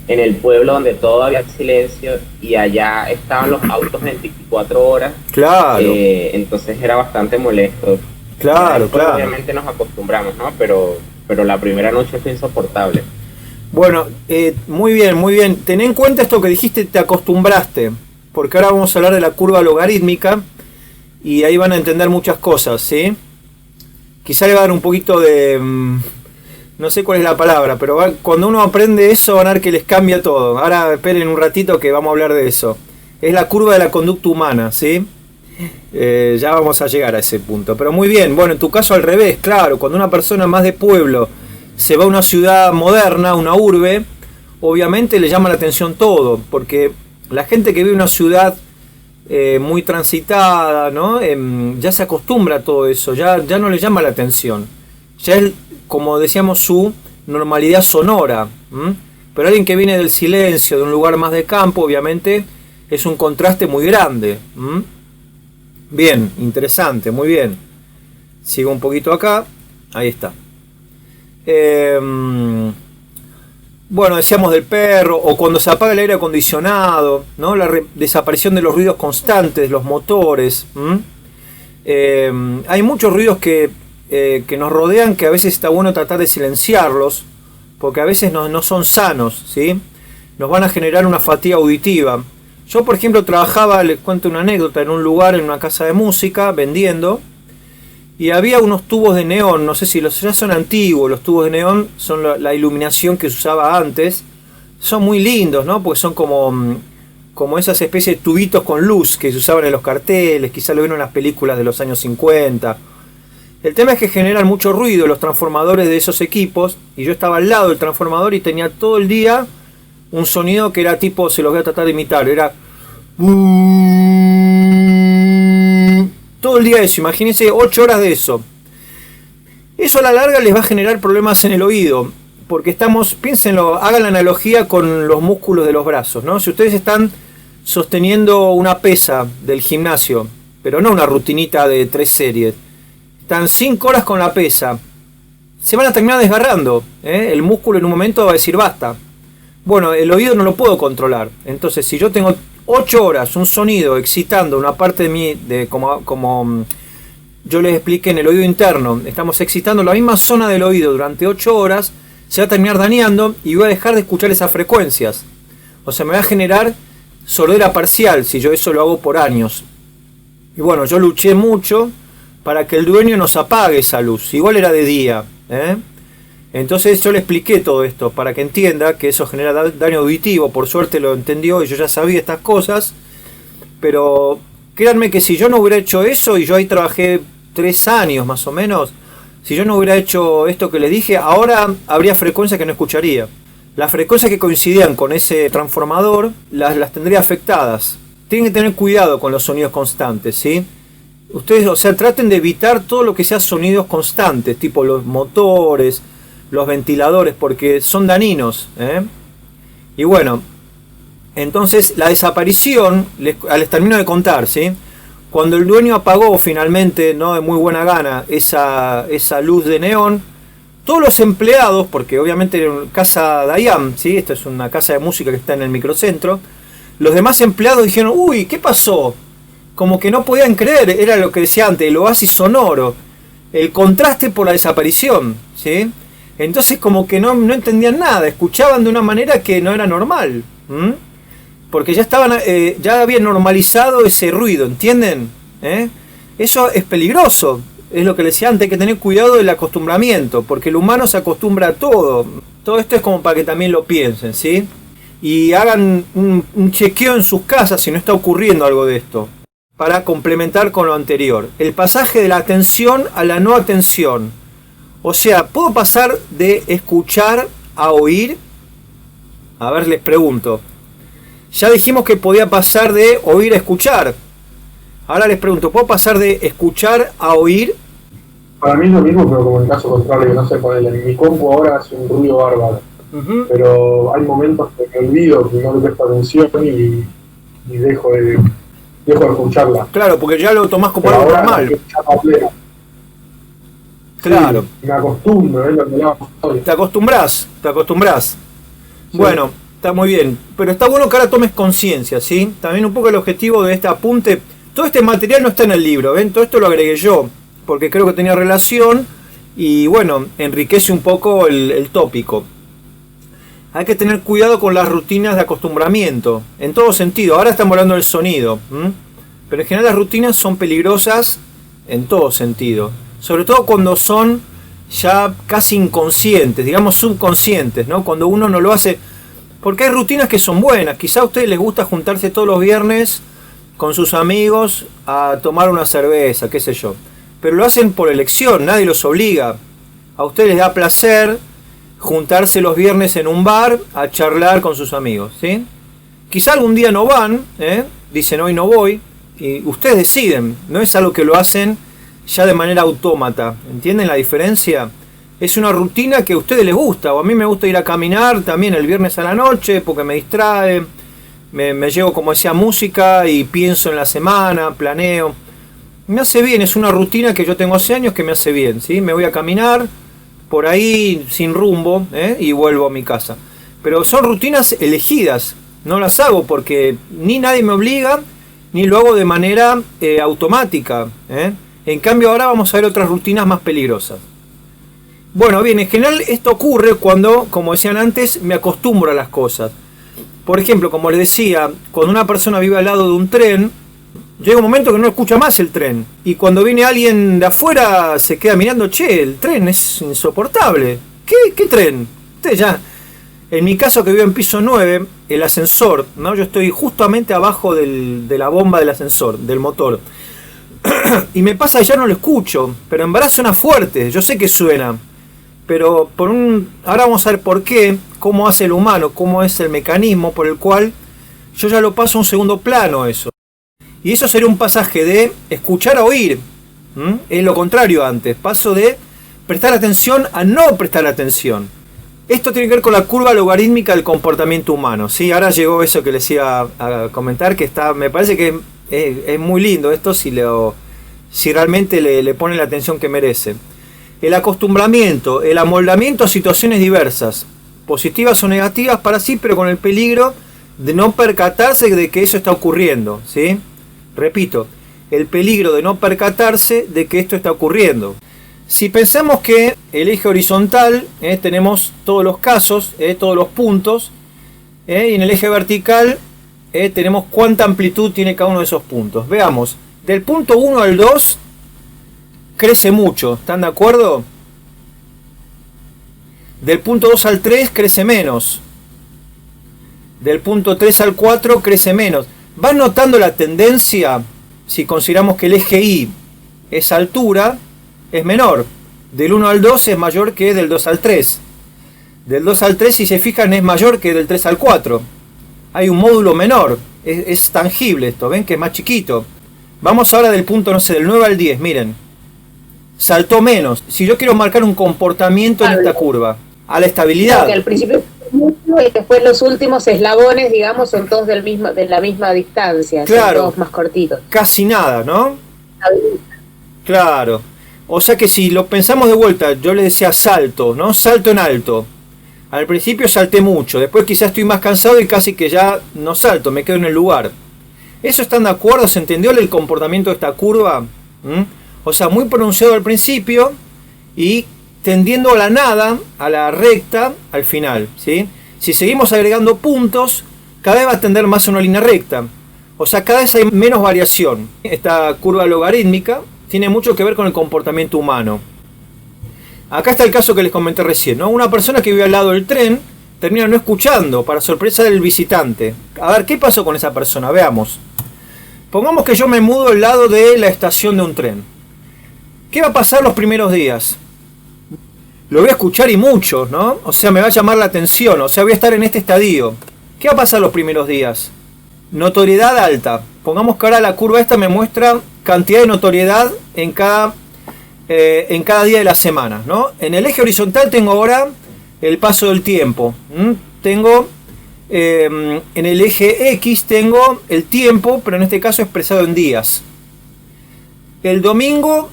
en el pueblo donde todo había silencio y allá estaban los autos 24 horas. Claro. Entonces era bastante molesto. Claro. Obviamente nos acostumbramos, ¿no? Pero la primera noche fue insoportable. Bueno, muy bien. Ten en cuenta esto que dijiste, te acostumbraste, porque ahora vamos a hablar de la curva logarítmica y ahí van a entender muchas cosas, ¿sí? Quizá le va a dar un poquito de... no sé cuál es la palabra, pero cuando uno aprende eso van a ver que les cambia todo. Ahora esperen un ratito que vamos a hablar de eso. Es la curva de la conducta humana, ¿sí? Ya vamos a llegar a ese punto. Pero muy bien, bueno, en tu caso al revés, claro. Cuando una persona más de pueblo se va a una ciudad moderna, una urbe, obviamente le llama la atención todo. Porque la gente que vive en una ciudad muy transitada, ¿no? Ya se acostumbra a todo eso, ya no le llama la atención. Ya es, como decíamos, su normalidad sonora. Pero alguien que viene del silencio, de un lugar más de campo, obviamente es un contraste muy grande. Bien, interesante, muy bien. Sigo un poquito acá. Ahí está. Bueno, decíamos del perro, o cuando se apaga el aire acondicionado, ¿no? La desaparición de los ruidos constantes, los motores. Hay muchos ruidos que nos rodean, que a veces está bueno tratar de silenciarlos, porque a veces no son sanos, ¿sí? Nos van a generar una fatiga auditiva. Yo, por ejemplo, trabajaba, les cuento una anécdota, en un lugar, en una casa de música, vendiendo, y había unos tubos de neón, no sé si ya son antiguos, los tubos de neón son la iluminación que se usaba antes, son muy lindos, ¿no? Porque son como esas especies de tubitos con luz que se usaban en los carteles, quizá lo vieron en las películas de los años 50. El tema es que generan mucho ruido los transformadores de esos equipos, y yo estaba al lado del transformador y tenía todo el día un sonido que era tipo, se los voy a tratar de imitar, era todo el día eso, imagínense 8 horas de eso. Eso a la larga les va a generar problemas en el oído, porque piénsenlo, hagan la analogía con los músculos de los brazos, ¿no? Si ustedes están sosteniendo una pesa del gimnasio, pero no una rutinita de 3 series, están 5 horas con la pesa, se van a terminar desgarrando, ¿eh? El músculo en un momento va a decir basta. Bueno, el oído no lo puedo controlar, entonces si yo tengo 8 horas un sonido excitando una parte de mí, como yo les expliqué en el oído interno, estamos excitando la misma zona del oído durante 8 horas, se va a terminar dañando y voy a dejar de escuchar esas frecuencias. O sea, me va a generar sordera parcial si yo eso lo hago por años. Y bueno, yo luché mucho para que el dueño nos apague esa luz. Igual era de día, ¿eh? Entonces yo le expliqué todo esto para que entienda que eso genera daño auditivo. Por suerte lo entendió y yo ya sabía estas cosas. Pero créanme que si yo no hubiera hecho eso, y yo ahí trabajé 3 años más o menos, si yo no hubiera hecho esto que le dije, ahora habría frecuencias que no escucharía. Las frecuencias que coincidían con ese transformador las tendría afectadas. Tienen que tener cuidado con los sonidos constantes, ¿sí? Ustedes, o sea, traten de evitar todo lo que sea sonidos constantes, tipo los motores, los ventiladores, porque son dañinos, ¿eh? Y bueno, entonces la desaparición, les termino de contar, ¿sí? Cuando el dueño apagó finalmente, no de muy buena gana, esa luz de neón, todos los empleados, porque obviamente era una casa Dayan, ¿sí? Esta es una casa de música que está en el microcentro, los demás empleados dijeron, uy, ¿qué pasó? Como que no podían creer, era lo que decía antes, el oasis sonoro, el contraste por la desaparición, ¿sí? Entonces como que no entendían nada, escuchaban de una manera que no era normal, ¿m? Porque ya habían normalizado ese ruido, ¿entienden? Eso es peligroso, es lo que les decía antes, hay que tener cuidado del acostumbramiento, porque el humano se acostumbra a todo. Todo esto es como para que también lo piensen, ¿sí? Y hagan un chequeo en sus casas si no está ocurriendo algo de esto, para complementar con lo anterior. El pasaje de la atención a la no atención. O sea, ¿puedo pasar de escuchar a oír? A ver, les pregunto. Ya dijimos que podía pasar de oír a escuchar. Ahora les pregunto, ¿puedo pasar de escuchar a oír? Para mí es lo mismo, pero como en caso contrario, no sé, ponele, mi compu ahora hace un ruido bárbaro. Pero hay momentos que me olvido, que no le presto atención y dejo de escucharla. Claro, porque ya lo tomás como algo normal. Claro. Sí, me acostumbro, es lo que hablamos hoy. Te acostumbrás. Sí. Bueno, está muy bien. Pero está bueno que ahora tomes conciencia, ¿sí? También un poco el objetivo de este apunte. Todo este material no está en el libro, ¿ven? Todo esto lo agregué yo, porque creo que tenía relación y, bueno, enriquece un poco el tópico. Hay que tener cuidado con las rutinas de acostumbramiento, en todo sentido. Ahora estamos hablando del sonido, pero en general las rutinas son peligrosas en todo sentido. Sobre todo cuando son ya casi inconscientes, digamos subconscientes, ¿no? Cuando uno no lo hace, porque hay rutinas que son buenas. Quizá a ustedes les gusta juntarse todos los viernes con sus amigos a tomar una cerveza, qué sé yo. Pero lo hacen por elección, nadie los obliga. A ustedes les da placer juntarse los viernes en un bar a charlar con sus amigos, ¿sí? Quizá algún día no van, dicen hoy no voy, y ustedes deciden, no es algo que lo hacen ya de manera autómata. ¿Entienden la diferencia? Es una rutina que a ustedes les gusta, o a mí me gusta ir a caminar también el viernes a la noche porque me distrae, me llevo, como decía, música y pienso en la semana, planeo. Me hace bien, es una rutina que yo tengo hace años que me hace bien, ¿sí? Me voy a caminar por ahí sin rumbo, y vuelvo a mi casa. Pero son rutinas elegidas, no las hago porque ni nadie me obliga, ni lo hago de manera automática, En cambio ahora vamos a ver otras rutinas más peligrosas. Bueno, bien, en general esto ocurre cuando, como decían antes, me acostumbro a las cosas. Por ejemplo, como les decía, cuando una persona vive al lado de un tren, llega un momento que no escucha más el tren. Y cuando viene alguien de afuera se queda mirando, che, el tren es insoportable. ¿Qué tren? Usted ya... En mi caso, que vivo en piso 9, el ascensor, ¿no? Yo estoy justamente abajo de la bomba del ascensor, del motor. Y me pasa que ya no lo escucho, pero en verdad suena fuerte, yo sé que suena. Pero ahora vamos a ver por qué, cómo hace el humano, cómo es el mecanismo por el cual yo ya lo paso a un segundo plano eso. Y eso sería un pasaje de escuchar a oír. Es lo contrario antes, paso de prestar atención a no prestar atención. Esto tiene que ver con la curva logarítmica del comportamiento humano, ¿sí? Ahora llegó eso que les iba a comentar, que me parece que es muy lindo esto si realmente le ponen la atención que merece. El acostumbramiento, el amoldamiento a situaciones diversas, positivas o negativas para sí, pero con el peligro de no percatarse de que eso está ocurriendo, ¿sí? Repito, el peligro de no percatarse de que esto está ocurriendo. Si pensamos que el eje horizontal, tenemos todos los casos, todos los puntos, y en el eje vertical tenemos cuánta amplitud tiene cada uno de esos puntos. Veamos, del punto 1 al 2 crece mucho, ¿están de acuerdo? Del punto 2 al 3 crece menos. Del punto 3 al 4 crece menos. ¿Van notando la tendencia? Si consideramos que el eje Y es altura, es menor. Del 1 al 2 es mayor que del 2 al 3. Del 2 al 3, si se fijan, es mayor que del 3 al 4. Hay un módulo menor. Es tangible esto, ¿ven? Que es más chiquito. Vamos ahora del punto, no sé, del 9 al 10, miren. Saltó menos. Si yo quiero marcar un comportamiento en esta curva, a la estabilidad. Porque al principio y después los últimos eslabones, digamos, son todos de la misma distancia. Claro. Son todos más cortitos. Casi nada, ¿no? Claro. O sea que si lo pensamos de vuelta, yo les decía salto, ¿no? Salto en alto. Al principio salté mucho, después quizás estoy más cansado y casi que ya no salto, me quedo en el lugar. ¿Eso están de acuerdo? ¿Se entendió el comportamiento de esta curva? O sea, muy pronunciado al principio y tendiendo a la nada, a la recta, al final, ¿sí? Si seguimos agregando puntos, cada vez va a tender más a una línea recta. O sea, cada vez hay menos variación. Esta curva logarítmica tiene mucho que ver con el comportamiento humano. Acá está el caso que les comenté recién, ¿no? Una persona que vive al lado del tren termina no escuchando, para sorpresa del visitante. A ver, ¿qué pasó con esa persona? Veamos. Pongamos que yo me mudo al lado de la estación de un tren. ¿Qué va a pasar los primeros días? Lo voy a escuchar y mucho, ¿no? O sea, me va a llamar la atención, o sea, voy a estar en este estadio. ¿Qué va a pasar los primeros días? Notoriedad alta. Pongamos que ahora la curva esta me muestra cantidad de notoriedad en cada día de la semana, ¿no? En el eje horizontal tengo ahora el paso del tiempo. Tengo en el eje X tengo el tiempo, pero en este caso expresado en días. El domingo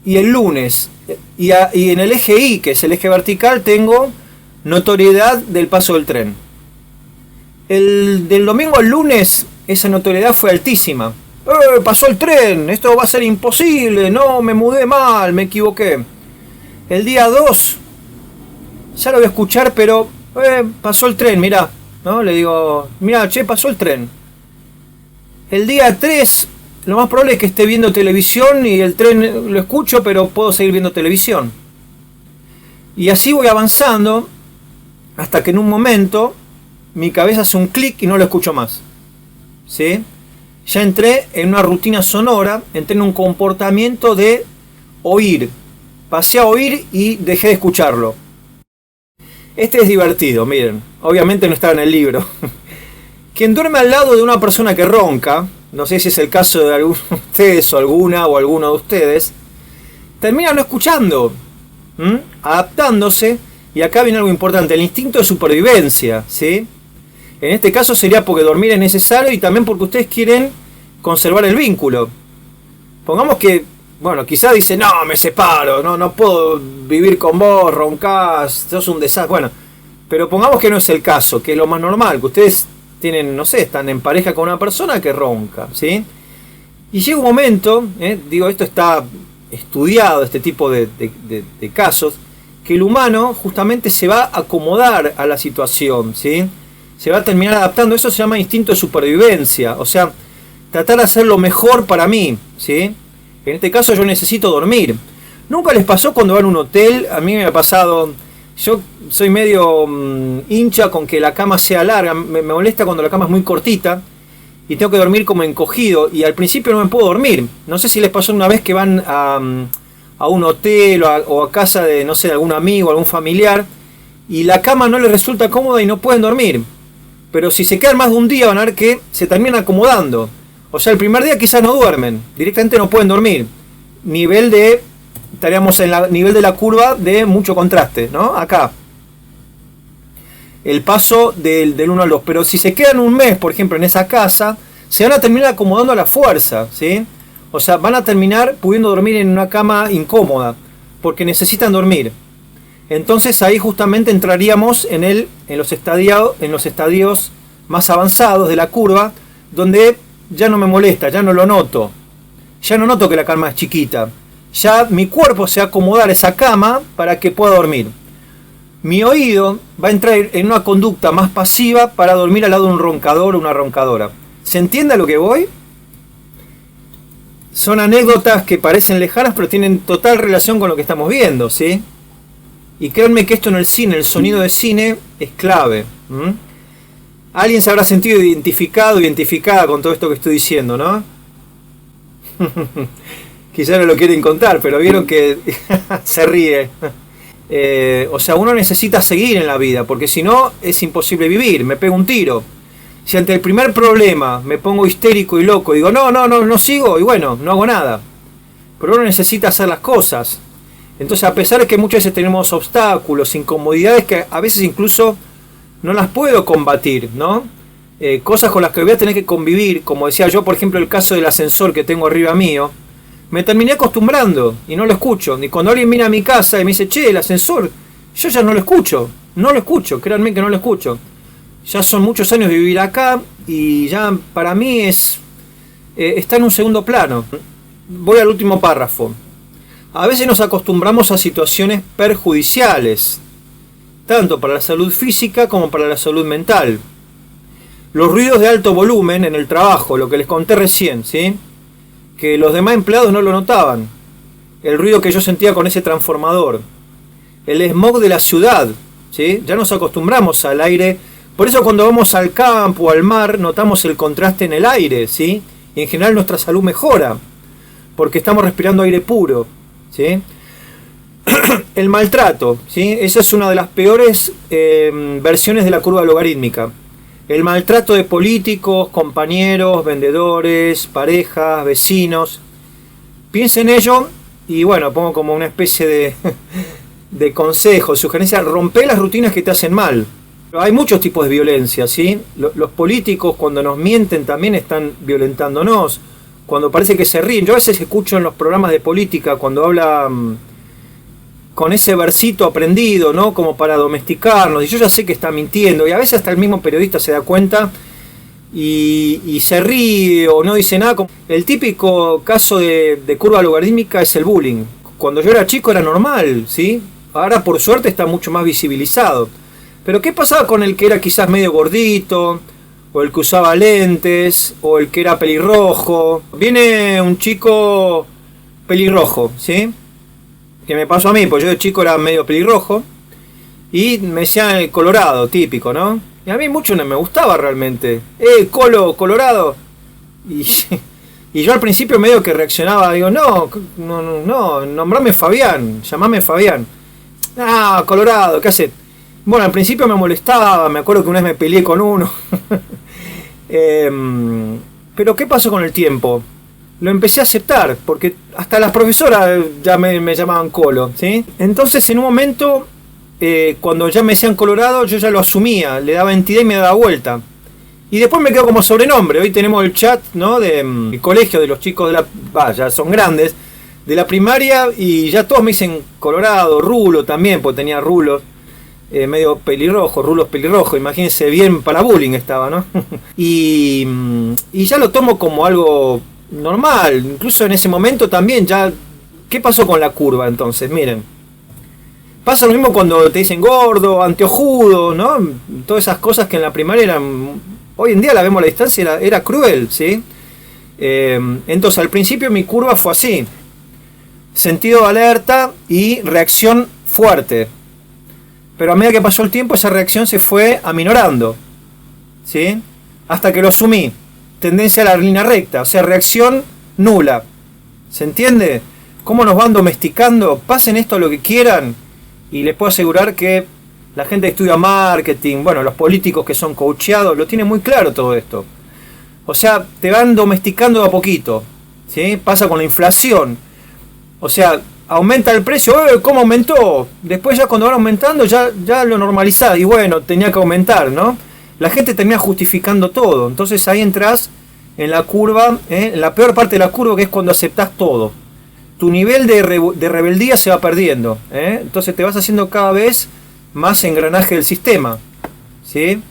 y el lunes. Y en el eje Y, que es el eje vertical, tengo notoriedad del paso del tren. Del domingo al lunes esa notoriedad fue altísima. Pasó el tren, esto va a ser imposible, no, me mudé mal, me equivoqué. El día 2 ya lo voy a escuchar, pero pasó el tren, mirá, ¿no? Le digo, mirá, che, pasó el tren. El día 3 lo más probable es que esté viendo televisión y el tren lo escucho, pero puedo seguir viendo televisión. Y así voy avanzando hasta que en un momento mi cabeza hace un clic y no lo escucho más. ¿Sí? Ya entré en una rutina sonora, entré en un comportamiento de oír. Pasé a oír y dejé de escucharlo. Este es divertido, miren. Obviamente no estaba en el libro. Quien duerme al lado de una persona que ronca, no sé si es el caso de alguno de ustedes o alguno de ustedes, termina no escuchando, adaptándose, y acá viene algo importante, el instinto de supervivencia, ¿sí? En este caso sería porque dormir es necesario y también porque ustedes quieren conservar el vínculo. Pongamos que, bueno, quizás dice, no, me separo, no puedo vivir con vos, roncás, sos un desastre. Bueno, pero pongamos que no es el caso, que es lo más normal, que ustedes tienen, no sé, están en pareja con una persona que ronca, ¿sí? Y llega un momento, digo, esto está estudiado, este tipo de casos, que el humano justamente se va a acomodar a la situación, ¿sí? Se va a terminar adaptando. Eso se llama instinto de supervivencia. O sea, tratar de hacer lo mejor para mí, ¿sí? En este caso yo necesito dormir. ¿Nunca les pasó cuando van a un hotel? A mí me ha pasado, yo soy medio hincha con que la cama sea larga, me molesta cuando la cama es muy cortita y tengo que dormir como encogido y al principio no me puedo dormir. No sé si les pasó una vez que van a un hotel o a casa de, no sé, de algún amigo, algún familiar y la cama no les resulta cómoda y no pueden dormir. Pero si se quedan más de un día van a ver que se terminan acomodando. O sea, el primer día quizás no duermen, directamente no pueden dormir. Estaríamos en el nivel de la curva de mucho contraste, ¿no? Acá. El paso del 1 al 2. Pero si se quedan un mes, por ejemplo, en esa casa, se van a terminar acomodando a la fuerza, ¿sí? O sea, van a terminar pudiendo dormir en una cama incómoda, porque necesitan dormir. Entonces ahí justamente entraríamos en los estadios más avanzados de la curva, donde ya no me molesta, ya no lo noto. Ya no noto que la cama es chiquita. Ya mi cuerpo se va a acomodar a esa cama para que pueda dormir. Mi oído va a entrar en una conducta más pasiva para dormir al lado de un roncador o una roncadora. ¿Se entiende a lo que voy? Son anécdotas que parecen lejanas, pero tienen total relación con lo que estamos viendo, ¿sí? Y créanme que esto en el cine, el sonido de cine, es clave. Alguien se habrá sentido identificada con todo esto que estoy diciendo, ¿no? Quizá no lo quieren contar, pero vieron que se ríe. O sea, uno necesita seguir en la vida, porque si no es imposible vivir, me pego un tiro. Si ante el primer problema me pongo histérico y loco, digo, no sigo, y bueno, no hago nada. Pero uno necesita hacer las cosas. Entonces, a pesar de que muchas veces tenemos obstáculos, incomodidades que a veces incluso no las puedo combatir, ¿no? Cosas con las que voy a tener que convivir, como decía yo, por ejemplo, el caso del ascensor que tengo arriba mío, me terminé acostumbrando y no lo escucho. Y cuando alguien viene a mi casa y me dice, che, el ascensor, yo ya no lo escucho, créanme que no lo escucho. Ya son muchos años de vivir acá y ya para mí está en un segundo plano. Voy al último párrafo. A veces nos acostumbramos a situaciones perjudiciales, tanto para la salud física como para la salud mental. Los ruidos de alto volumen en el trabajo, lo que les conté recién, ¿sí? Que los demás empleados no lo notaban. El ruido que yo sentía con ese transformador. El smog de la ciudad, ¿sí? Ya nos acostumbramos al aire. Por eso cuando vamos al campo o al mar notamos el contraste en el aire, ¿sí? Y en general nuestra salud mejora, porque estamos respirando aire puro, ¿sí? El maltrato, ¿sí? Esa es una de las peores versiones de la curva logarítmica. El maltrato de políticos, compañeros, vendedores, parejas, vecinos. Piensen en ello y bueno, pongo como una especie de consejo, sugerencia, rompe las rutinas que te hacen mal. Hay muchos tipos de violencia, ¿sí? Los políticos cuando nos mienten también están violentándonos. Cuando parece que se ríen. Yo a veces escucho en los programas de política cuando habla con ese versito aprendido, ¿no? Como para domesticarnos. Y yo ya sé que está mintiendo. Y a veces hasta el mismo periodista se da cuenta y se ríe o no dice nada. El típico caso de curva logarítmica es el bullying. Cuando yo era chico era normal, ¿sí? Ahora por suerte está mucho más visibilizado. Pero ¿qué pasaba con el que era quizás medio gordito? O el que usaba lentes, o el que era pelirrojo. Viene un chico pelirrojo, ¿sí? Que me pasó a mí, pues yo de chico era medio pelirrojo. Y me decían el colorado, típico, ¿no? Y a mí mucho no me gustaba realmente. Colorado. Y yo al principio medio que reaccionaba, digo, no, nombrame Fabián, llamame Fabián. Ah, Colorado, ¿qué haces? Bueno, al principio me molestaba, me acuerdo que una vez me peleé con uno. Pero ¿qué pasó con el tiempo? Lo empecé a aceptar, porque hasta las profesoras ya me llamaban Colo, ¿sí? Entonces en un momento, cuando ya me decían Colorado, yo ya lo asumía, le daba entidad y me daba vuelta. Y después me quedó como sobrenombre. Hoy tenemos el chat, ¿no? El colegio de los chicos ya son grandes, de la primaria, y ya todos me dicen Colorado, Rulo también, porque tenía rulos. Medio pelirrojo, rulos pelirrojos, imagínense, bien para bullying estaba, ¿no? y ya lo tomo como algo normal, incluso en ese momento también ya... ¿Qué pasó con la curva entonces? Miren, pasa lo mismo cuando te dicen gordo, anteojudo, ¿no? Todas esas cosas que en la primaria eran... Hoy en día la vemos a la distancia, era cruel, ¿sí? Entonces al principio mi curva fue así, sentido de alerta y reacción fuerte, pero a medida que pasó el tiempo esa reacción se fue aminorando, ¿sí? Hasta que lo asumí, tendencia a la línea recta, o sea, reacción nula. ¿Se entiende? ¿Cómo nos van domesticando? Pasen esto lo que quieran y les puedo asegurar que la gente que estudia marketing, bueno, los políticos que son coacheados, lo tienen muy claro todo esto. O sea, te van domesticando de a poquito, ¿sí? Pasa con la inflación. O sea, aumenta el precio, ¿cómo aumentó? Después ya cuando van aumentando ya lo normalizás y bueno, tenía que aumentar, ¿no? La gente termina justificando todo. Entonces ahí entras en la curva, en la peor parte de la curva, que es cuando aceptás todo. Tu nivel de rebeldía se va perdiendo, entonces te vas haciendo cada vez más engranaje del sistema, ¿sí?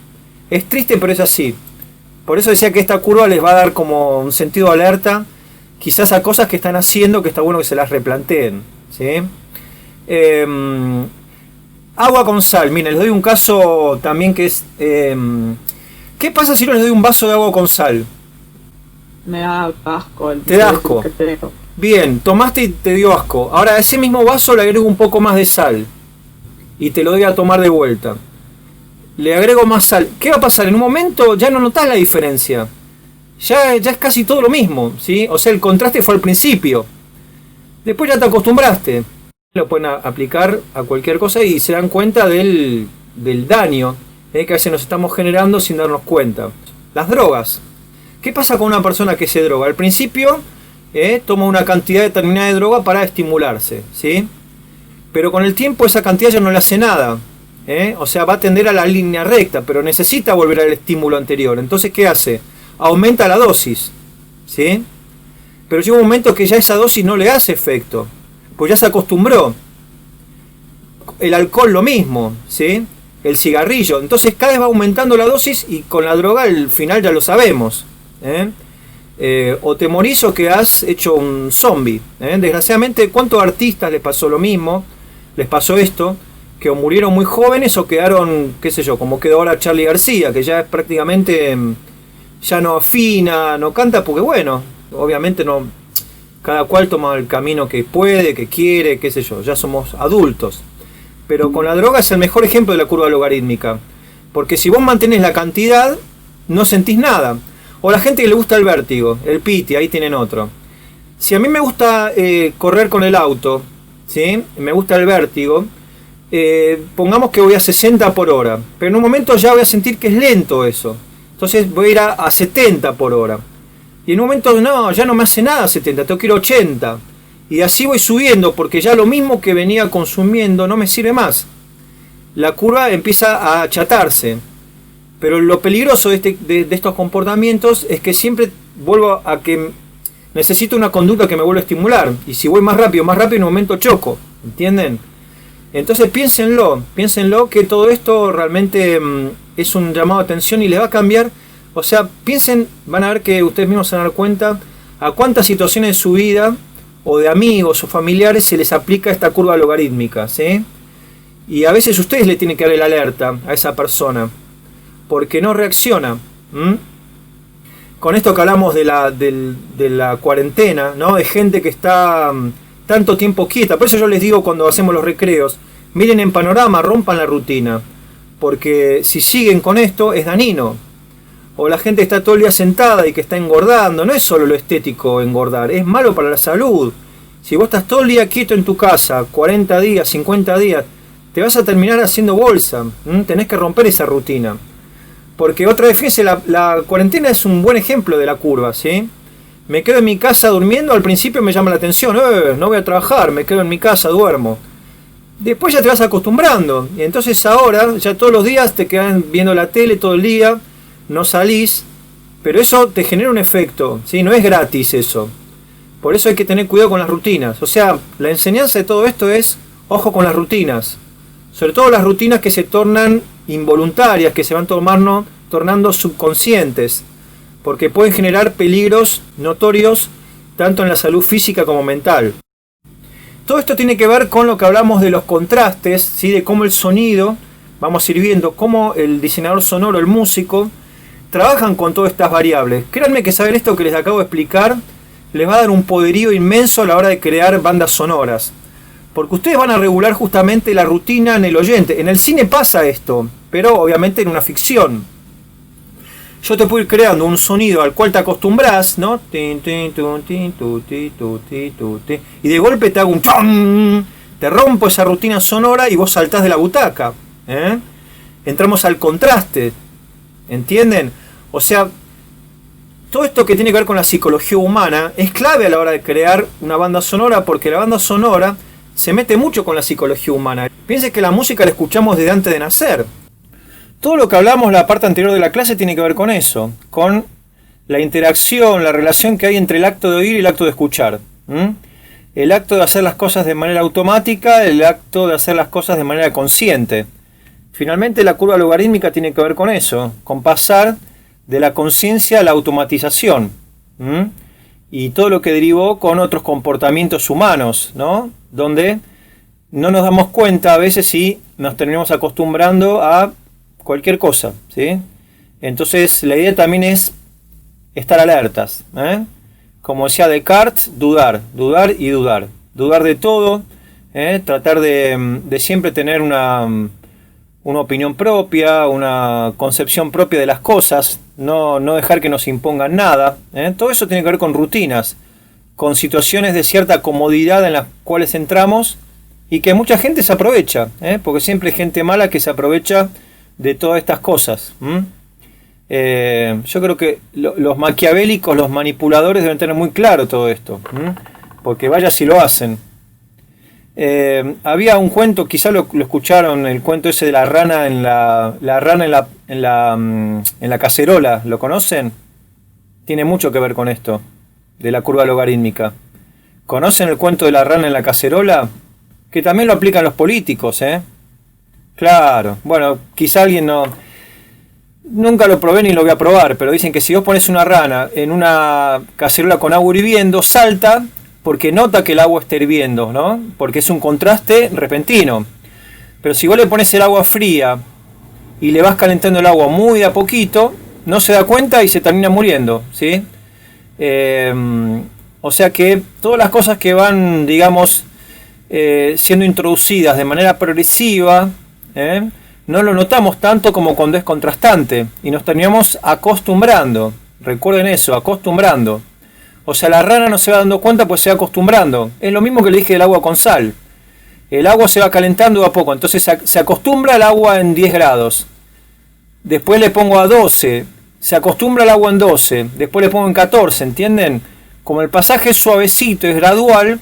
Es triste, pero es así. Por eso decía que esta curva les va a dar como un sentido de alerta, quizás a cosas que están haciendo que está bueno que se las replanteen, ¿sí? Agua con sal. Miren, les doy un caso también que es... ¿qué pasa si no les doy un vaso de agua con sal? Me da asco. ¿Te da asco? Bien, tomaste y te dio asco. Ahora a ese mismo vaso le agrego un poco más de sal y te lo doy a tomar de vuelta. Le agrego más sal. ¿Qué va a pasar? En un momento ya no notás la diferencia. Ya es casi todo lo mismo, ¿sí? O sea, el contraste fue al principio. Después ya te acostumbraste. Lo pueden aplicar a cualquier cosa y se dan cuenta del daño que a veces nos estamos generando sin darnos cuenta. Las drogas. ¿Qué pasa con una persona que se droga? Al principio toma una cantidad determinada de droga para estimularse, ¿sí? Pero con el tiempo esa cantidad ya no le hace nada, o sea, va a tender a la línea recta, pero necesita volver al estímulo anterior. Entonces, ¿qué hace? Aumenta la dosis, ¿sí? Pero llega un momento que ya esa dosis no le hace efecto, pues ya se acostumbró. El alcohol lo mismo, ¿sí? El cigarrillo. Entonces cada vez va aumentando la dosis y con la droga al final ya lo sabemos, o te morís o quedás hecho un zombie, Desgraciadamente, ¿cuántos artistas les pasó lo mismo? Les pasó esto, que o murieron muy jóvenes o quedaron, qué sé yo, como quedó ahora Charly García, que ya es prácticamente, ya no afina, no canta, porque bueno, obviamente no, cada cual toma el camino que puede, que quiere, qué sé yo, ya somos adultos. Pero con la droga es el mejor ejemplo de la curva logarítmica, porque si vos mantenés la cantidad, no sentís nada. O la gente que le gusta el vértigo, el piti, ahí tienen otro. Si a mí me gusta correr con el auto, ¿sí? Me gusta el vértigo, pongamos que voy a 60 por hora, pero en un momento ya voy a sentir que es lento eso. Entonces voy a ir a 70 por hora. Y en un momento, no, ya no me hace nada 70, tengo que ir a 80. Y así voy subiendo, porque ya lo mismo que venía consumiendo no me sirve más. La curva empieza a achatarse. Pero lo peligroso de estos comportamientos es que siempre vuelvo a que necesito una conducta que me vuelva a estimular. Y si voy más rápido, en un momento choco. ¿Entienden? Entonces piénsenlo que todo esto realmente es un llamado de atención y les va a cambiar. O sea, piensen, van a ver que ustedes mismos se van a dar cuenta a cuántas situaciones de su vida o de amigos o familiares se les aplica esta curva logarítmica, ¿sí? Y a veces ustedes le tienen que dar el alerta a esa persona, porque no reacciona. Con esto que hablamos de la cuarentena, ¿no? De gente que está tanto tiempo quieta. Por eso yo les digo cuando hacemos los recreos, miren en panorama, rompan la rutina, porque si siguen con esto es dañino. O la gente está todo el día sentada y que está engordando. No es solo lo estético engordar, es malo para la salud. Si vos estás todo el día quieto en tu casa, 40 días, 50 días, te vas a terminar haciendo bolsa. Tenés que romper esa rutina. Porque otra vez, fíjense, la cuarentena es un buen ejemplo de la curva, ¿sí? Me quedo en mi casa durmiendo, al principio me llama la atención, no voy a trabajar, me quedo en mi casa, duermo. Después ya te vas acostumbrando. Y entonces ahora, ya todos los días te quedan viendo la tele todo el día, no salís, pero eso te genera un efecto, ¿sí? No es gratis eso. Por eso hay que tener cuidado con las rutinas. O sea, la enseñanza de todo esto es, ojo con las rutinas. Sobre todo las rutinas que se tornan involuntarias, que se van tornando subconscientes, porque pueden generar peligros notorios tanto en la salud física como mental. Todo esto tiene que ver con lo que hablamos de los contrastes, ¿sí? De cómo el sonido, vamos a ir viendo cómo el diseñador sonoro, el músico, trabajan con todas estas variables. Créanme que saber esto que les acabo de explicar les va a dar un poderío inmenso a la hora de crear bandas sonoras. Porque ustedes van a regular justamente la rutina en el oyente. En el cine pasa esto, pero obviamente en una ficción. Yo te puedo ir creando un sonido al cual te acostumbras, ¿no? Y de golpe te hago un chon, te rompo esa rutina sonora y vos saltás de la butaca. Entramos al contraste, ¿entienden? O sea, todo esto que tiene que ver con la psicología humana es clave a la hora de crear una banda sonora, porque la banda sonora se mete mucho con la psicología humana. Piensen que la música la escuchamos desde antes de nacer. Todo lo que hablamos en la parte anterior de la clase tiene que ver con eso, con la interacción, la relación que hay entre el acto de oír y el acto de escuchar. El acto de hacer las cosas de manera automática, el acto de hacer las cosas de manera consciente. Finalmente la curva logarítmica tiene que ver con eso, con pasar de la conciencia a la automatización. Y todo lo que derivó con otros comportamientos humanos, ¿no? Donde no nos damos cuenta a veces si nos terminamos acostumbrando a cualquier cosa, ¿sí? Entonces la idea también es estar alertas, Como decía Descartes, dudar y dudar. Dudar de todo, tratar de siempre tener una opinión propia, una concepción propia de las cosas, no dejar que nos impongan nada. Todo eso tiene que ver con rutinas, con situaciones de cierta comodidad en las cuales entramos y que mucha gente se aprovecha, porque siempre hay gente mala que se aprovecha de todas estas cosas. Yo creo que los maquiavélicos, los manipuladores deben tener muy claro todo esto, porque vaya si lo hacen. Había un cuento, quizá lo escucharon, el cuento ese de la rana en la cacerola, ¿lo conocen? Tiene mucho que ver con esto, de la curva logarítmica. ¿Conocen el cuento de la rana en la cacerola? Que también lo aplican los políticos, Claro, bueno, quizá alguien nunca lo probé ni lo voy a probar, pero dicen que si vos pones una rana en una cacerola con agua hirviendo, salta porque nota que el agua está hirviendo, ¿no? Porque es un contraste repentino. Pero si vos le pones el agua fría y le vas calentando el agua muy de a poquito, no se da cuenta y se termina muriendo, ¿sí? O sea que todas las cosas que van, digamos, siendo introducidas de manera progresiva, no lo notamos tanto como cuando es contrastante y nos terminamos acostumbrando. Recuerden eso, acostumbrando. O sea, la rana no se va dando cuenta pues se va acostumbrando. Es lo mismo que le dije del agua con sal. El agua se va calentando de a poco, entonces se acostumbra al agua en 10 grados. Después le pongo a 12, se acostumbra al agua en 12, después le pongo en 14, ¿entienden? Como el pasaje es suavecito, es gradual,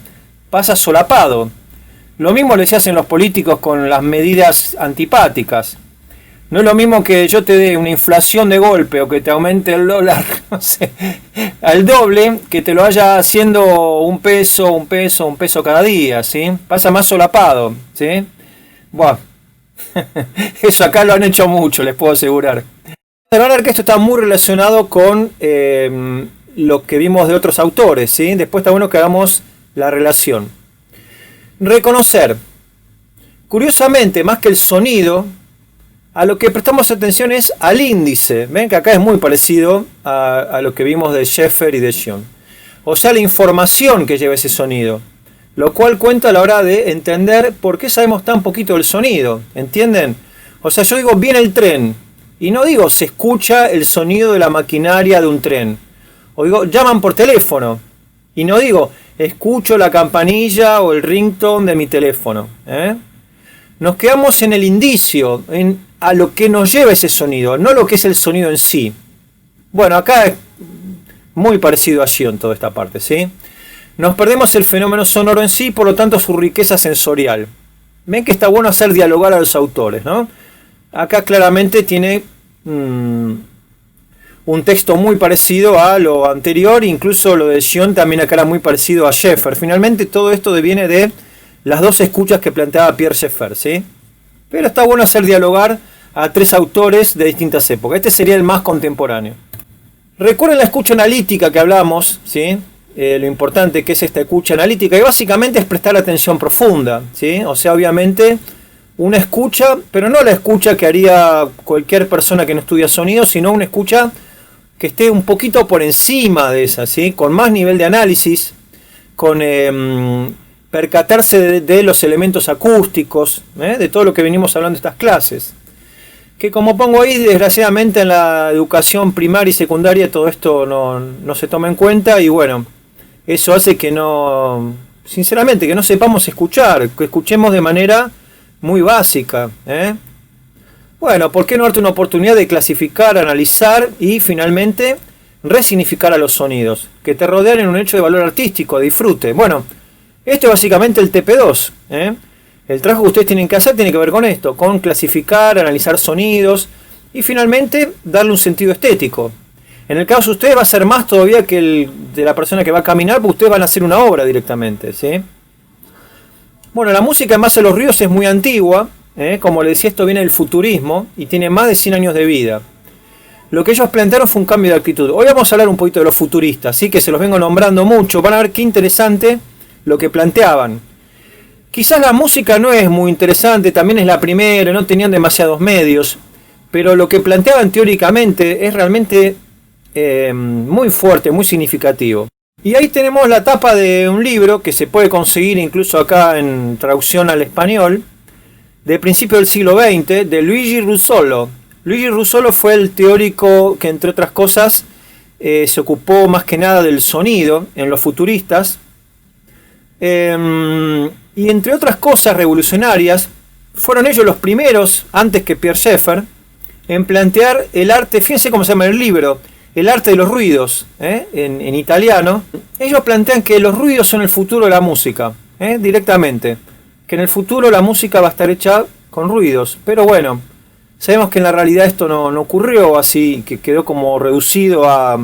pasa solapado. Lo mismo le se hacen los políticos con las medidas antipáticas. No es lo mismo que yo te dé una inflación de golpe o que te aumente el dólar, no sé, al doble, que te lo vaya haciendo un peso cada día, ¿sí? Pasa más solapado, ¿sí? Buah. Eso acá lo han hecho mucho, les puedo asegurar. Van a ver que esto está muy relacionado con lo que vimos de otros autores, ¿sí? Después está bueno que hagamos la relación. Reconocer. Curiosamente, más que el sonido, a lo que prestamos atención es al índice. Ven que acá es muy parecido a lo que vimos de Schaeffer y de Gion. O sea, la información que lleva ese sonido. Lo cual cuenta a la hora de entender por qué sabemos tan poquito del sonido. ¿Entienden? O sea, yo digo, viene el tren. Y no digo, se escucha el sonido de la maquinaria de un tren. O digo, llaman por teléfono. Y no digo, escucho la campanilla o el ringtone de mi teléfono. Nos quedamos en el indicio, a lo que nos lleva ese sonido, no lo que es el sonido en sí. Bueno, acá es muy parecido a Gion toda esta parte, ¿sí? Nos perdemos el fenómeno sonoro en sí, por lo tanto su riqueza sensorial. Ven que está bueno hacer dialogar a los autores, ¿no? Acá claramente tiene un texto muy parecido a lo anterior, incluso lo de Gion también acá era muy parecido a Schaeffer. Finalmente todo esto deviene de las dos escuchas que planteaba Pierre Schaeffer, ¿sí? Pero está bueno hacer dialogar a tres autores de distintas épocas. Este sería el más contemporáneo. Recuerden la escucha analítica que hablamos, ¿sí? Lo importante que es esta escucha analítica, y básicamente es prestar atención profunda, ¿sí? O sea, obviamente una escucha, pero no la escucha que haría cualquier persona que no estudia sonido, sino una escucha que esté un poquito por encima de esa, ¿sí? Con más nivel de análisis, con percatarse de los elementos acústicos, de todo lo que venimos hablando de estas clases. Que como pongo ahí, desgraciadamente en la educación primaria y secundaria todo esto no se toma en cuenta, y bueno, eso hace que sinceramente, que no sepamos escuchar, que escuchemos de manera muy básica. Bueno, ¿por qué no darte una oportunidad de clasificar, analizar y finalmente resignificar a los sonidos que te rodean en un hecho de valor artístico, de disfrute? Bueno, esto es básicamente el TP2. El trabajo que ustedes tienen que hacer tiene que ver con esto, con clasificar, analizar sonidos y finalmente darle un sentido estético. En el caso de ustedes va a ser más todavía que el de la persona que va a caminar, porque ustedes van a hacer una obra directamente, ¿sí? Bueno, la música en base a los ruidos es muy antigua, como les decía, esto viene del futurismo y tiene más de 100 años de vida. Lo que ellos plantearon fue un cambio de actitud. Hoy vamos a hablar un poquito de los futuristas, ¿sí? Que se los vengo nombrando mucho, van a ver qué interesante lo que planteaban. Quizás la música no es muy interesante, también es la primera, no tenían demasiados medios, pero lo que planteaban teóricamente es realmente muy fuerte, muy significativo. Y ahí tenemos la tapa de un libro que se puede conseguir incluso acá en traducción al español, de principio del siglo XX, de Luigi Russolo. Luigi Russolo fue el teórico que, entre otras cosas, se ocupó más que nada del sonido en los futuristas. Y entre otras cosas revolucionarias, fueron ellos los primeros, antes que Pierre Schaeffer, en plantear el arte, fíjense cómo se llama el libro, el arte de los ruidos, en italiano. Ellos plantean que los ruidos son el futuro de la música, directamente, que en el futuro la música va a estar hecha con ruidos, pero bueno, sabemos que en la realidad esto no ocurrió así, que quedó como reducido a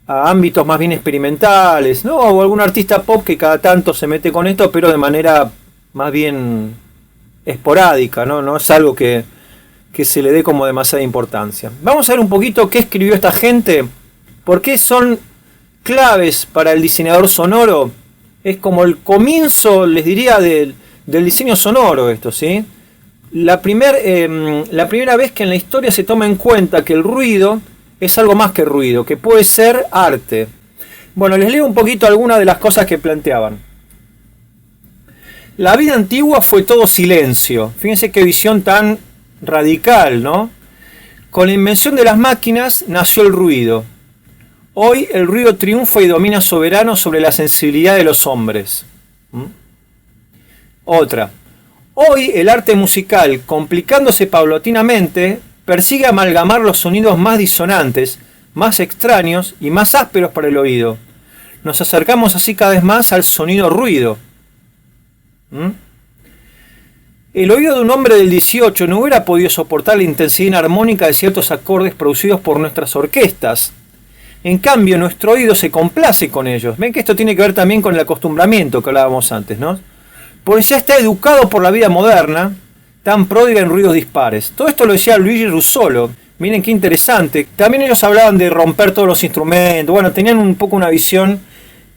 ámbitos más bien experimentales, ¿no? O algún artista pop que cada tanto se mete con esto, pero de manera más bien esporádica, ¿no? No es algo que se le dé como demasiada importancia. Vamos a ver un poquito qué escribió esta gente, por qué son claves para el diseñador sonoro. Es como el comienzo, les diría, del diseño sonoro esto, ¿sí? La primera vez que en la historia se toma en cuenta que el ruido es algo más que ruido, que puede ser arte. Bueno, les leo un poquito algunas de las cosas que planteaban. La vida antigua fue todo silencio. Fíjense qué visión tan radical, ¿no? Con la invención de las máquinas nació el ruido. Hoy el ruido triunfa y domina soberano sobre la sensibilidad de los hombres. Otra. Hoy el arte musical, complicándose paulatinamente, persigue amalgamar los sonidos más disonantes, más extraños y más ásperos para el oído. Nos acercamos así cada vez más al sonido ruido. El oído de un hombre del 18 no hubiera podido soportar la intensidad inarmónica de ciertos acordes producidos por nuestras orquestas. En cambio, nuestro oído se complace con ellos. Ven que esto tiene que ver también con el acostumbramiento que hablábamos antes, ¿no? Pues ya está educado por la vida moderna, tan pródiga en ruidos dispares. Todo esto lo decía Luigi Russolo. Miren qué interesante. También ellos hablaban de romper todos los instrumentos. Bueno, tenían un poco una visión,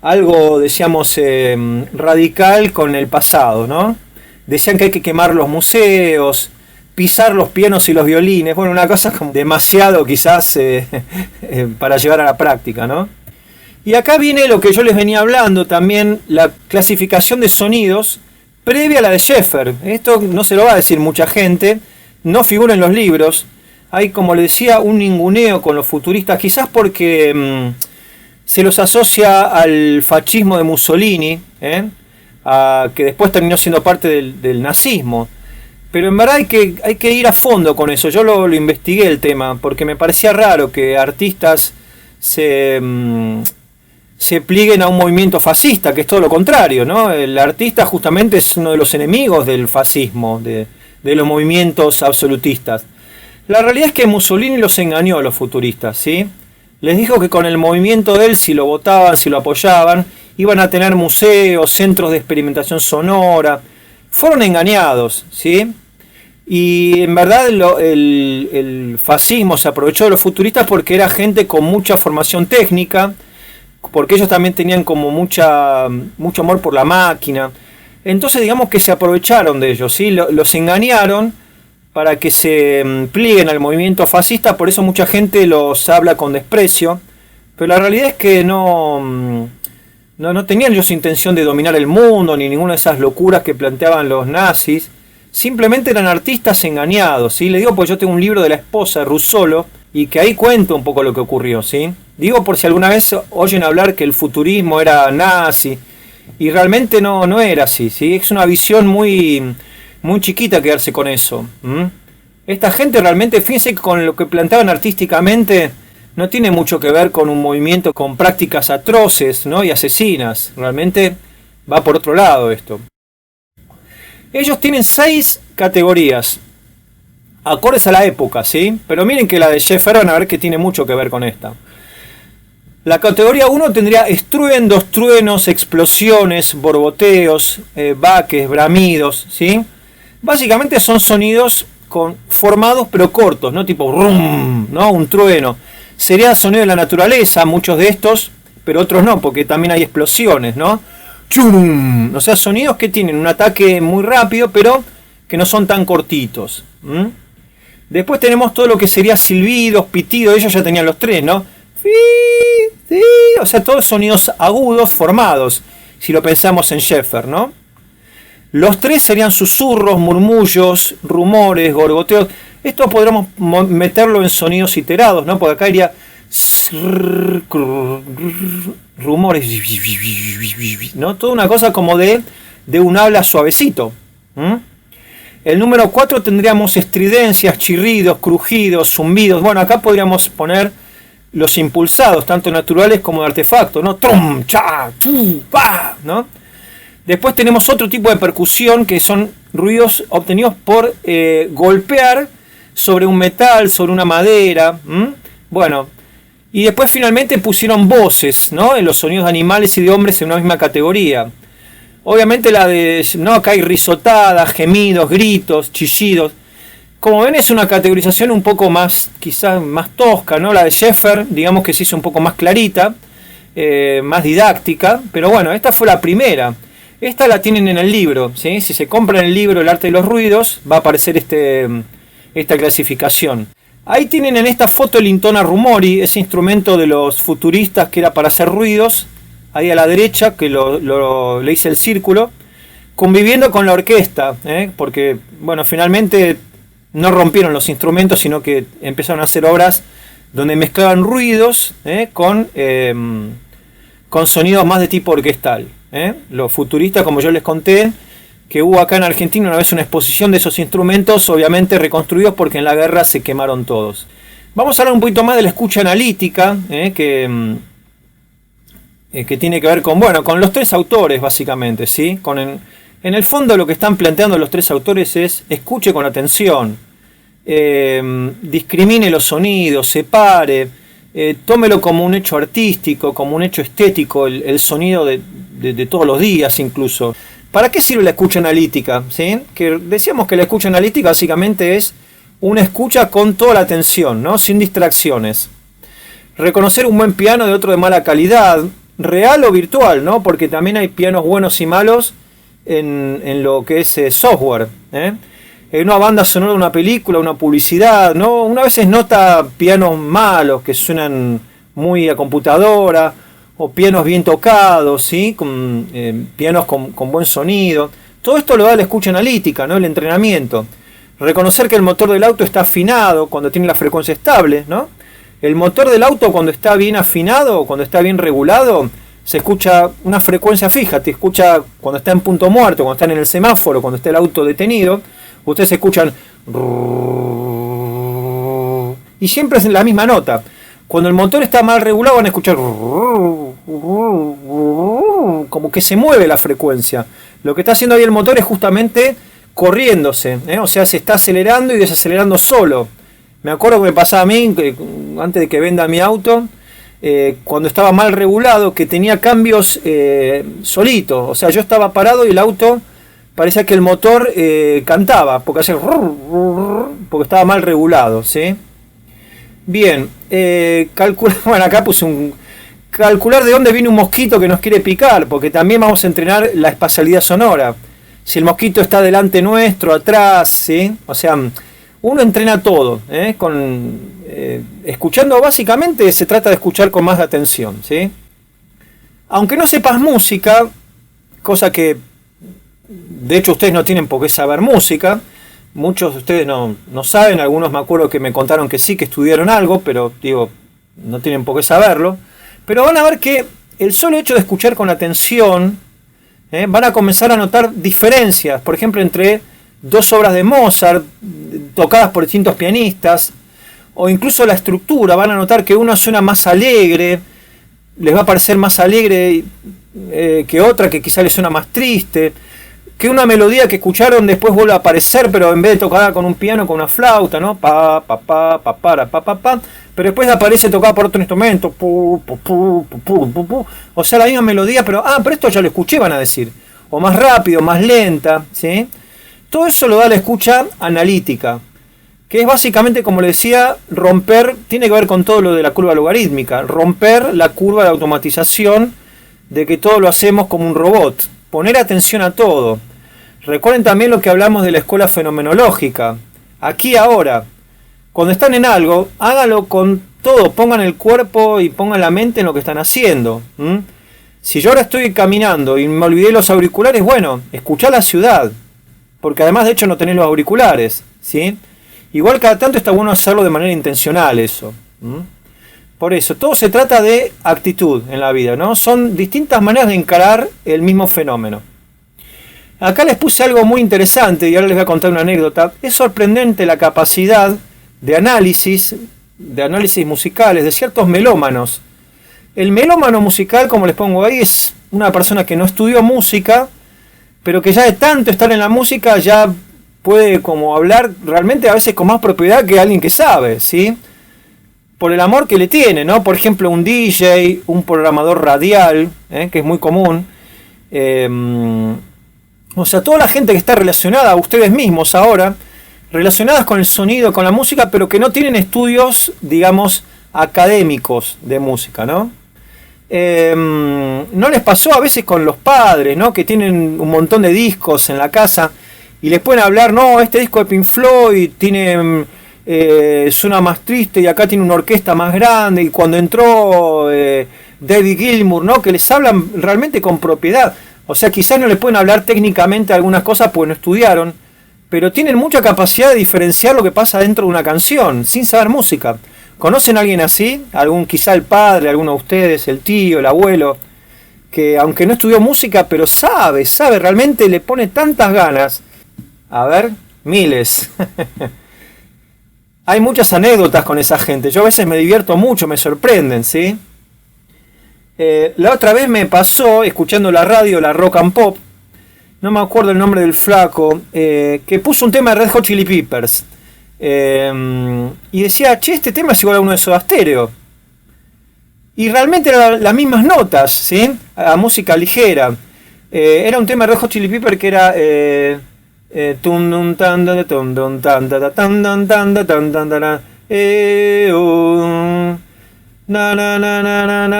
algo, decíamos, radical con el pasado, ¿no? Decían que hay que quemar los museos, pisar los pianos y los violines. Bueno, una cosa como demasiado quizás para llevar a la práctica, ¿no? Y acá viene lo que yo les venía hablando también, la clasificación de sonidos previa a la de Schaeffer. Esto no se lo va a decir mucha gente, no figura en los libros. Hay, como les decía, un ninguneo con los futuristas, quizás porque se los asocia al fascismo de Mussolini, que después terminó siendo parte del nazismo. Pero en verdad hay que ir a fondo con eso. Yo lo investigué el tema, porque me parecía raro que artistas se plieguen a un movimiento fascista, que es todo lo contrario, ¿no? El artista justamente es uno de los enemigos del fascismo, de los movimientos absolutistas. La realidad es que Mussolini los engañó a los futuristas, ¿sí? Les dijo que con el movimiento de él, si lo votaban, si lo apoyaban, iban a tener museos, centros de experimentación sonora. Fueron engañados, ¿sí? Y en verdad el fascismo se aprovechó de los futuristas porque era gente con mucha formación técnica, porque ellos también tenían como mucho amor por la máquina. Entonces digamos que se aprovecharon de ellos, ¿sí? Los engañaron para que se plieguen al movimiento fascista, por eso mucha gente los habla con desprecio, pero la realidad es que no tenían ellos intención de dominar el mundo, ni ninguna de esas locuras que planteaban los nazis, simplemente eran artistas engañados, ¿sí? Le digo porque yo tengo un libro de la esposa de Russolo, y que ahí cuento un poco lo que ocurrió, ¿sí? Digo por si alguna vez oyen hablar que el futurismo era nazi, y realmente no era así, ¿sí? Es una visión muy chiquita quedarse con eso. Esta gente realmente, fíjense que con lo que planteaban artísticamente no tiene mucho que ver con un movimiento con prácticas atroces, ¿no? Y asesinas. Realmente va por otro lado esto. Ellos tienen 6 categorías, acordes a la época, ¿sí? Pero miren que la de Schaeffer van a ver que tiene mucho que ver con esta. La categoría 1 tendría estruendos, truenos, explosiones, borboteos, baques, bramidos, ¿sí? Básicamente son sonidos formados pero cortos, ¿no? Tipo rum, ¿no? Un trueno. Sería sonido de la naturaleza, muchos de estos, pero otros no, porque también hay explosiones, ¿no? ¡Chum! O sea, sonidos que tienen un ataque muy rápido, pero que no son tan cortitos. Después tenemos todo lo que sería silbidos, pitidos, ellos ya tenían los 3, ¿no? Sí, o sea, todos sonidos agudos formados, si lo pensamos en Schaeffer, ¿no? Los 3 serían susurros, murmullos, rumores, gorgoteos. Esto podríamos meterlo en sonidos iterados, ¿no? Porque acá iría rumores, ¿no? Toda una cosa como de un habla suavecito. El número 4 tendríamos estridencias, chirridos, crujidos, zumbidos. Bueno, acá podríamos poner los impulsados, tanto naturales como de artefacto, ¿no? Trum, cha, tu, pa, ¿no? Después tenemos otro tipo de percusión que son ruidos obtenidos por golpear sobre un metal, sobre una madera. Bueno, y después finalmente pusieron voces, ¿no? En los sonidos de animales y de hombres en una misma categoría. Obviamente la de, no, acá hay risotadas, gemidos, gritos, chillidos. Como ven, es una categorización un poco más, quizás más tosca, ¿no? La de Schaeffer, digamos que se hizo un poco más clarita, más didáctica, pero bueno, esta fue la primera. Esta la tienen en el libro, ¿sí? Si se compran el libro El arte de los ruidos, va a aparecer esta clasificación. Ahí tienen en esta foto el Intona Rumori, ese instrumento de los futuristas que era para hacer ruidos. Ahí a la derecha, que le hice el círculo, conviviendo con la orquesta, porque, bueno, finalmente no rompieron los instrumentos, sino que empezaron a hacer obras donde mezclaban ruidos con sonidos más de tipo orquestal. Los futuristas, como yo les conté, que hubo acá en Argentina una vez una exposición de esos instrumentos, obviamente reconstruidos porque en la guerra se quemaron todos. Vamos a hablar un poquito más de la escucha analítica, que tiene que ver con los 3 autores, básicamente, ¿sí? En el fondo lo que están planteando los 3 autores es: escuche con atención, discrimine los sonidos, separe, tómelo como un hecho artístico, como un hecho estético, el sonido de todos los días incluso. ¿Para qué sirve la escucha analítica? ¿Sí? Que decíamos que la escucha analítica básicamente es una escucha con toda la atención, ¿no? Sin distracciones. Reconocer un buen piano de otro de mala calidad, real o virtual, ¿no? Porque también hay pianos buenos y malos en lo que es software, en una banda sonora de una película, una publicidad, ¿no? Una vez nota pianos malos que suenan muy a computadora, o pianos bien tocados, ¿sí? Pianos con buen sonido. Todo esto lo da la escucha analítica, ¿no? El entrenamiento. Reconocer que el motor del auto está afinado cuando tiene la frecuencia estable, ¿no? El motor del auto, cuando está bien afinado, cuando está bien regulado, se escucha una frecuencia fija. Te escucha cuando está en punto muerto, cuando está en el semáforo, cuando está el auto detenido. Ustedes escuchan y siempre es la misma nota. Cuando el motor está mal regulado van a escuchar como que se mueve la frecuencia. Lo que está haciendo ahí el motor es justamente corriéndose, o sea, se está acelerando y desacelerando solo. Me acuerdo que me pasaba a mí, antes de que venda mi auto, cuando estaba mal regulado, que tenía cambios solito. O sea, yo estaba parado y el auto parecía que el motor cantaba, porque hacía porque estaba mal regulado, ¿sí? Bien, bueno, acá puse calcular de dónde viene un mosquito que nos quiere picar, porque también vamos a entrenar la espacialidad sonora. si el mosquito está delante nuestro, atrás, ¿sí? O sea, uno entrena todo, escuchando básicamente se trata de escuchar con más atención, ¿sí? Aunque no sepas música, cosa que de hecho ustedes no tienen por qué saber música, muchos de ustedes no saben, algunos me acuerdo que me contaron que sí, que estudiaron algo, pero digo, no tienen por qué saberlo, pero van a ver que el solo hecho de escuchar con atención, van a comenzar a notar diferencias, por ejemplo, entre dos obras de Mozart, tocadas por distintos pianistas, o incluso la estructura, van a notar que una suena más alegre, les va a parecer más alegre que otra que quizá les suena más triste, que una melodía que escucharon después vuelve a aparecer, pero en vez de tocada con un piano, con una flauta, ¿no? Pa, pa, pa, pa, para, pa, pa, pa, pero después aparece tocada por otro instrumento, pu, pu, pu, pu, pu, pu, pu. O sea, la misma melodía, pero esto ya lo escuché, van a decir, o más rápido, más lenta, ¿sí? Todo eso lo da la escucha analítica, que es básicamente, como le decía, romper, tiene que ver con todo lo de la curva logarítmica, romper la curva de automatización de que todo lo hacemos como un robot, poner atención a todo. Recuerden también lo que hablamos de la escuela fenomenológica. Aquí ahora, cuando están en algo, háganlo con todo, pongan el cuerpo y pongan la mente en lo que están haciendo. Si yo ahora estoy caminando y me olvidé los auriculares, bueno, escuchá la ciudad, porque además de hecho no tenés los auriculares, ¿sí? Igual cada tanto está bueno hacerlo de manera intencional eso. Por eso, todo se trata de actitud en la vida, ¿no? Son distintas maneras de encarar el mismo fenómeno. Acá les puse algo muy interesante y ahora les voy a contar una anécdota. Es sorprendente la capacidad de análisis musicales de ciertos melómanos. El melómano musical, como les pongo ahí, es una persona que no estudió música, pero que ya de tanto estar en la música ya puede como hablar realmente a veces con más propiedad que alguien que sabe, ¿sí? Por el amor que le tiene, ¿no? Por ejemplo, un DJ, un programador radial, que es muy común. O sea, toda la gente que está relacionada a ustedes mismos ahora, relacionadas con el sonido, con la música, pero que no tienen estudios, digamos, académicos de música, ¿no? ¿No les pasó a veces con los padres, ¿no? Que tienen un montón de discos en la casa y les pueden hablar, no, este disco de Pink Floyd tiene, suena más triste y acá tiene una orquesta más grande y cuando entró David Gilmour, ¿no? Que les hablan realmente con propiedad. O sea, quizás no les pueden hablar técnicamente algunas cosas porque no estudiaron, pero tienen mucha capacidad de diferenciar lo que pasa dentro de una canción, sin saber música. ¿Conocen a alguien así? Quizá el padre, alguno de ustedes, el tío, el abuelo, que aunque no estudió música, pero sabe, realmente le pone tantas ganas. A ver, miles. Hay muchas anécdotas con esa gente. Yo a veces me divierto mucho, me sorprenden, ¿sí? La otra vez me pasó, escuchando la radio, la Rock and Pop, no me acuerdo el nombre del flaco, que puso un tema de Red Hot Chili Peppers. Y decía, che, este tema es igual a uno de Soda Stereo. Y realmente eran las mismas notas, ¿sí? A música ligera. Era un tema de Red Hot Chili Peppers que era...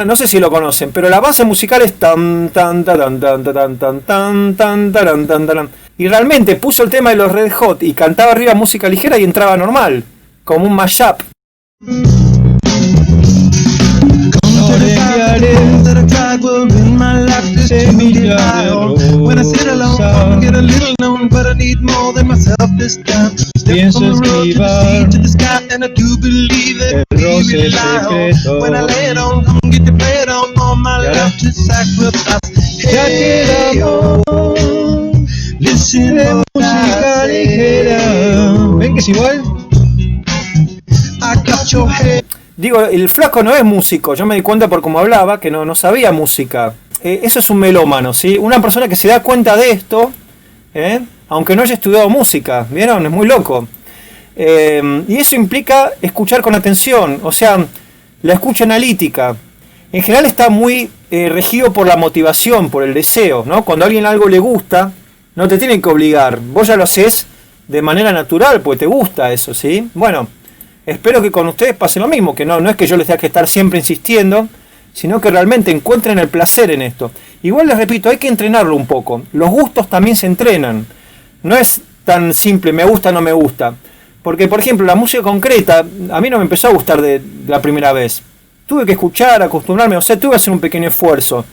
No sé si lo conocen, pero la base musical es y realmente puso el tema de los Red Hot y cantaba arriba música ligera y entraba normal, como un mashup. Pienso esquivar el roce secreto ya quedamos de música ligera. ¿Ven que es igual? Digo, el flaco no es músico, yo me di cuenta por cómo hablaba que no sabía música. Eso es un melómano, ¿sí? Una persona que se da cuenta de esto, aunque no haya estudiado música, ¿vieron? Es muy loco. Y eso implica escuchar con atención, o sea, la escucha analítica. En general está muy regido por la motivación, por el deseo, ¿no? Cuando a alguien algo le gusta, no te tienen que obligar, vos ya lo haces de manera natural, porque te gusta eso, ¿sí? Bueno, espero que con ustedes pase lo mismo, que no es que yo les tenga que estar siempre insistiendo, sino que realmente encuentren el placer en esto. Igual les repito, hay que entrenarlo un poco. Los gustos también se entrenan. No es tan simple, me gusta, no me gusta. Porque, por ejemplo, la música concreta, a mí no me empezó a gustar de la primera vez. Tuve que escuchar, acostumbrarme, o sea, tuve que hacer un pequeño esfuerzo.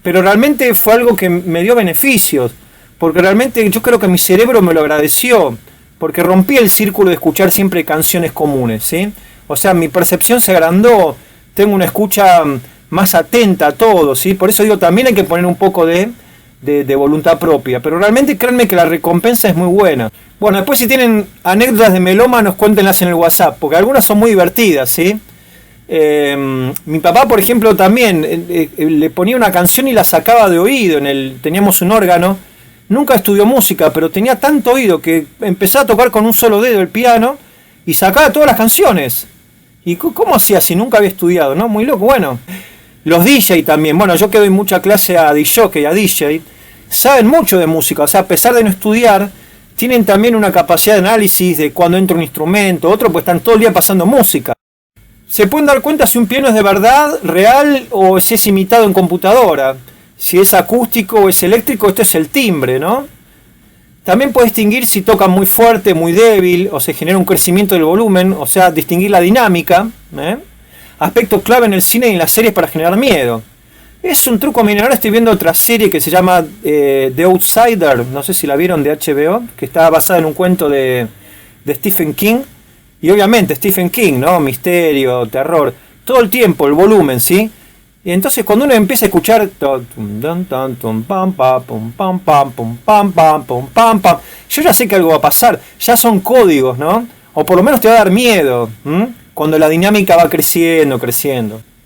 Pero realmente fue algo que me dio beneficios. Porque realmente yo creo que mi cerebro me lo agradeció. Porque rompí el círculo de escuchar siempre canciones comunes, ¿sí? O sea, mi percepción se agrandó. Tengo una escucha más atenta a todo, ¿sí? Por eso digo, también hay que poner un poco de voluntad propia. Pero realmente créanme que la recompensa es muy buena. Bueno, después si tienen anécdotas de melómanos, cuéntenlas en el WhatsApp. Porque algunas son muy divertidas, ¿sí? Mi papá, por ejemplo, también le ponía una canción y la sacaba de oído. Teníamos un órgano. Nunca estudió música, pero tenía tanto oído que empezaba a tocar con un solo dedo el piano y sacaba todas las canciones. ¿Y cómo hacía si nunca había estudiado, no? Muy loco. Bueno, los DJ también. Bueno, yo que doy mucha clase a DJ, saben mucho de música. O sea, a pesar de no estudiar, tienen también una capacidad de análisis de cuando entra un instrumento, otro, pues están todo el día pasando música. Se pueden dar cuenta si un piano es de verdad, real, o si es imitado en computadora. Si es acústico o es eléctrico, esto es el timbre, ¿no? También puede distinguir si toca muy fuerte, muy débil, o se genera un crecimiento del volumen, o sea, distinguir la dinámica, ¿eh? Aspecto clave en el cine y en las series para generar miedo. Es un truco menor. Ahora estoy viendo otra serie que se llama The Outsider, no sé si la vieron, de HBO, que está basada en un cuento de Stephen King. Y obviamente Stephen King, ¿no? Misterio, terror, todo el tiempo, el volumen, ¿sí? Y entonces cuando uno empieza a escuchar, yo ya sé que algo va a pasar, ya son códigos, ¿no? O por lo menos te va a dar miedo, cuando la dinámica va creciendo.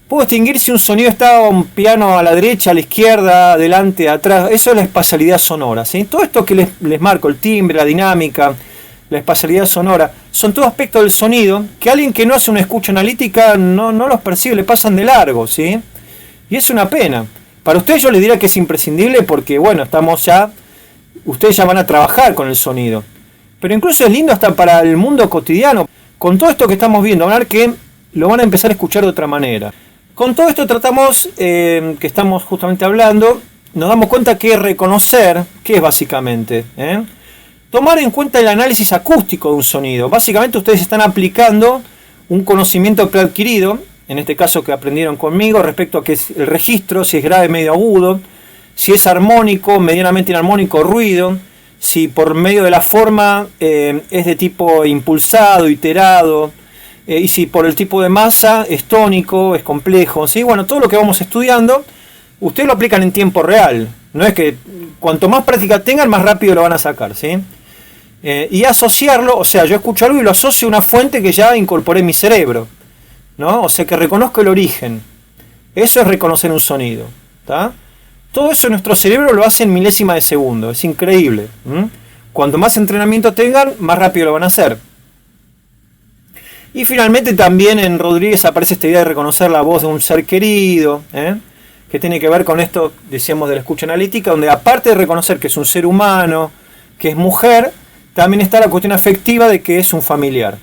Puedo distinguir si un sonido está un piano a la derecha, a la izquierda, adelante, atrás. Eso es la espacialidad sonora, ¿sí? Todo esto que les marco, el timbre, la dinámica, la espacialidad sonora, son todos aspectos del sonido que alguien que no hace una escucha analítica no los percibe, le pasan de largo, ¿sí? Y es una pena. Para ustedes yo les diría que es imprescindible porque, bueno, ustedes ya van a trabajar con el sonido. Pero incluso es lindo hasta para el mundo cotidiano. Con todo esto que estamos viendo, van a ver que lo van a empezar a escuchar de otra manera. Con todo esto tratamos, que estamos justamente hablando, nos damos cuenta que reconocer, ¿qué es básicamente? Tomar en cuenta el análisis acústico de un sonido. Básicamente ustedes están aplicando un conocimiento preadquirido, en este caso que aprendieron conmigo, respecto a que es el registro, si es grave, medio, agudo, si es armónico, medianamente inarmónico, ruido, si por medio de la forma es de tipo impulsado, iterado, y si por el tipo de masa es tónico, es complejo, ¿sí? Bueno, todo lo que vamos estudiando, ustedes lo aplican en tiempo real. No es que cuanto más práctica tengan, más rápido lo van a sacar, ¿sí? Y asociarlo, o sea, yo escucho algo y lo asocio a una fuente que ya incorporé en mi cerebro, ¿no? O sea, que reconozco el origen. Eso es reconocer un sonido, ¿tá? Todo eso nuestro cerebro lo hace en milésima de segundo. Es increíble. Cuanto más entrenamiento tengan, más rápido lo van a hacer. Y finalmente también en Rodríguez aparece esta idea de reconocer la voz de un ser querido, que tiene que ver con esto, decíamos, de la escucha analítica, donde aparte de reconocer que es un ser humano, que es mujer, también está la cuestión afectiva de que es un familiar.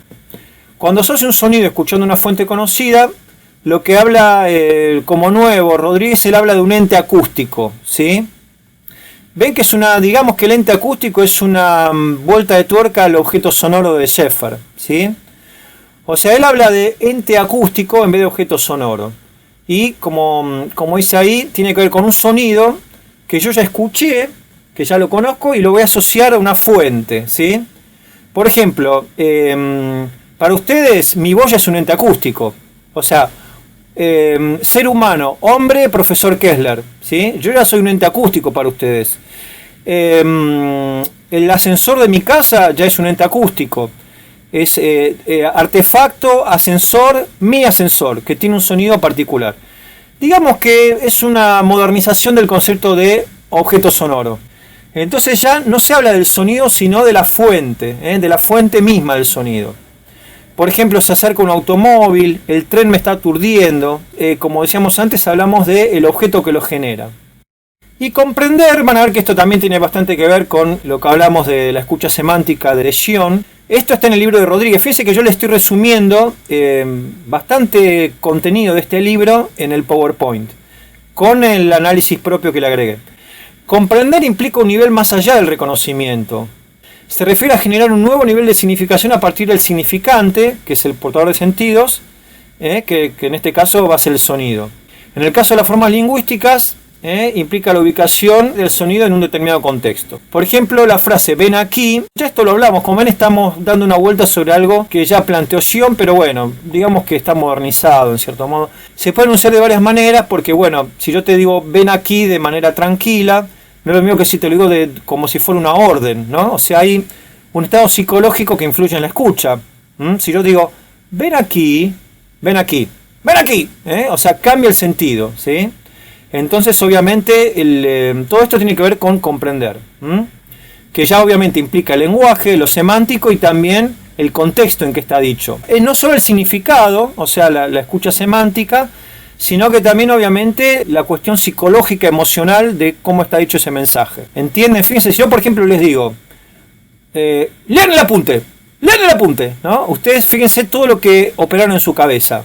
Cuando asocia un sonido escuchando una fuente conocida, lo que habla como nuevo Rodríguez, él habla de un ente acústico, ¿sí? Ven que digamos que el ente acústico es una vuelta de tuerca al objeto sonoro de Schaeffer, ¿sí? O sea, él habla de ente acústico en vez de objeto sonoro. Y como dice ahí, tiene que ver con un sonido que yo ya escuché, que ya lo conozco y lo voy a asociar a una fuente, ¿sí? Por ejemplo, para ustedes mi voz ya es un ente acústico. O sea, ser humano, hombre, profesor Kessler, ¿sí? Yo ya soy un ente acústico para ustedes. El ascensor de mi casa ya es un ente acústico. Es artefacto, ascensor, mi ascensor, que tiene un sonido particular. Digamos que es una modernización del concepto de objeto sonoro. Entonces ya no se habla del sonido, sino de la fuente misma del sonido. Por ejemplo, se acerca un automóvil, el tren me está aturdiendo. Como decíamos antes, hablamos del objeto que lo genera. Y comprender, van a ver que esto también tiene bastante que ver con lo que hablamos de la escucha semántica de Legión. Esto está en el libro de Rodríguez. Fíjense que yo le estoy resumiendo bastante contenido de este libro en el PowerPoint, con el análisis propio que le agregué. Comprender implica un nivel más allá del reconocimiento. Se refiere a generar un nuevo nivel de significación a partir del significante, que es el portador de sentidos, que en este caso va a ser el sonido. En el caso de las formas lingüísticas, implica la ubicación del sonido en un determinado contexto. Por ejemplo, la frase ven aquí, ya esto lo hablamos, como ven estamos dando una vuelta sobre algo que ya planteó Sion, pero bueno, digamos que está modernizado en cierto modo. Se puede anunciar de varias maneras, porque bueno, si yo te digo ven aquí de manera tranquila, no es lo mismo que si te lo digo como si fuera una orden, ¿no? O sea, hay un estado psicológico que influye en la escucha. Si yo digo ven aquí, ven aquí, ven aquí, o sea, cambia el sentido, ¿sí? Entonces, obviamente, todo esto tiene que ver con comprender, que ya obviamente implica el lenguaje, lo semántico y también el contexto en que está dicho. No solo el significado, o sea, la escucha semántica, sino que también, obviamente, la cuestión psicológica, emocional de cómo está dicho ese mensaje. ¿Entienden? Fíjense, si yo, por ejemplo, les digo, lean el apunte, ¿no? Ustedes fíjense todo lo que operaron en su cabeza.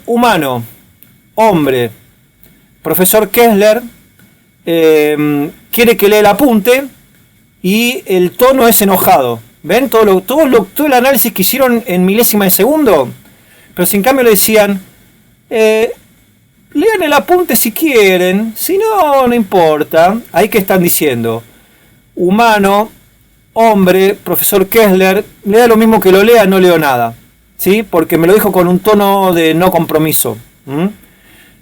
Humano, hombre, profesor Kessler quiere que lea el apunte y el tono es enojado. ¿Ven? Todo el análisis que hicieron en milésima de segundo. Pero si en cambio le decían, lean el apunte si quieren, si no, no importa. Ahí que están diciendo, humano, hombre, profesor Kessler, le da lo mismo que lo lea, no leo nada. ¿Sí? Porque me lo dijo con un tono de no compromiso.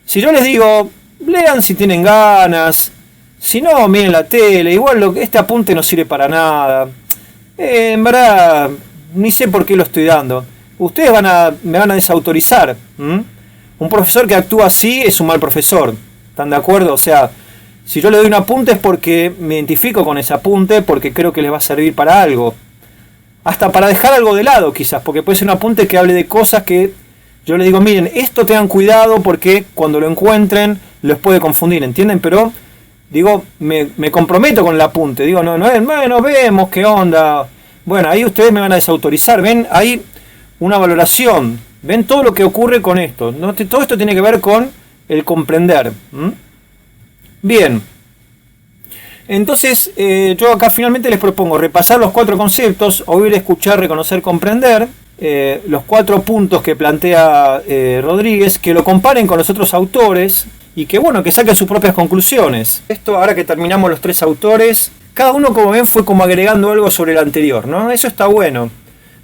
Si yo les digo, lean si tienen ganas, si no, miren la tele, igual este apunte no sirve para nada. En verdad, ni sé por qué lo estoy dando. Ustedes me van a desautorizar. Un profesor que actúa así es un mal profesor. ¿Están de acuerdo? O sea, si yo le doy un apunte es porque me identifico con ese apunte, porque creo que les va a servir para algo. Hasta para dejar algo de lado quizás, porque puede ser un apunte que hable de cosas que yo les digo, miren, esto tengan cuidado porque cuando lo encuentren les puede confundir, ¿entienden? Pero, digo, me comprometo con el apunte. Digo, no es, bueno, vemos qué onda. Bueno, ahí ustedes me van a desautorizar. Ven, hay una valoración. Ven todo lo que ocurre con esto. ¿No? Todo esto tiene que ver con el comprender. Bien. Entonces, yo acá finalmente les propongo repasar los 4 conceptos: oír, escuchar, reconocer, comprender. Los 4 puntos que plantea Rodríguez, que lo comparen con los otros autores y que bueno, que saquen sus propias conclusiones. Esto, ahora que terminamos los 3 autores, cada uno, como ven, fue como agregando algo sobre el anterior, ¿no? Eso está bueno,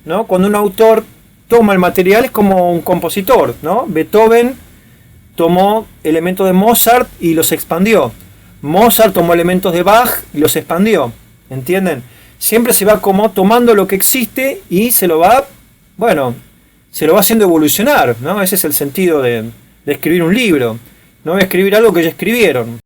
¿no? Cuando un autor toma el material es como un compositor, ¿no? Beethoven tomó elementos de Mozart y los expandió. Mozart tomó elementos de Bach y los expandió, ¿entienden? Siempre se va como tomando lo que existe y se lo va haciendo evolucionar, ¿no? Ese es el sentido de escribir un libro. No escribir algo que ya escribieron.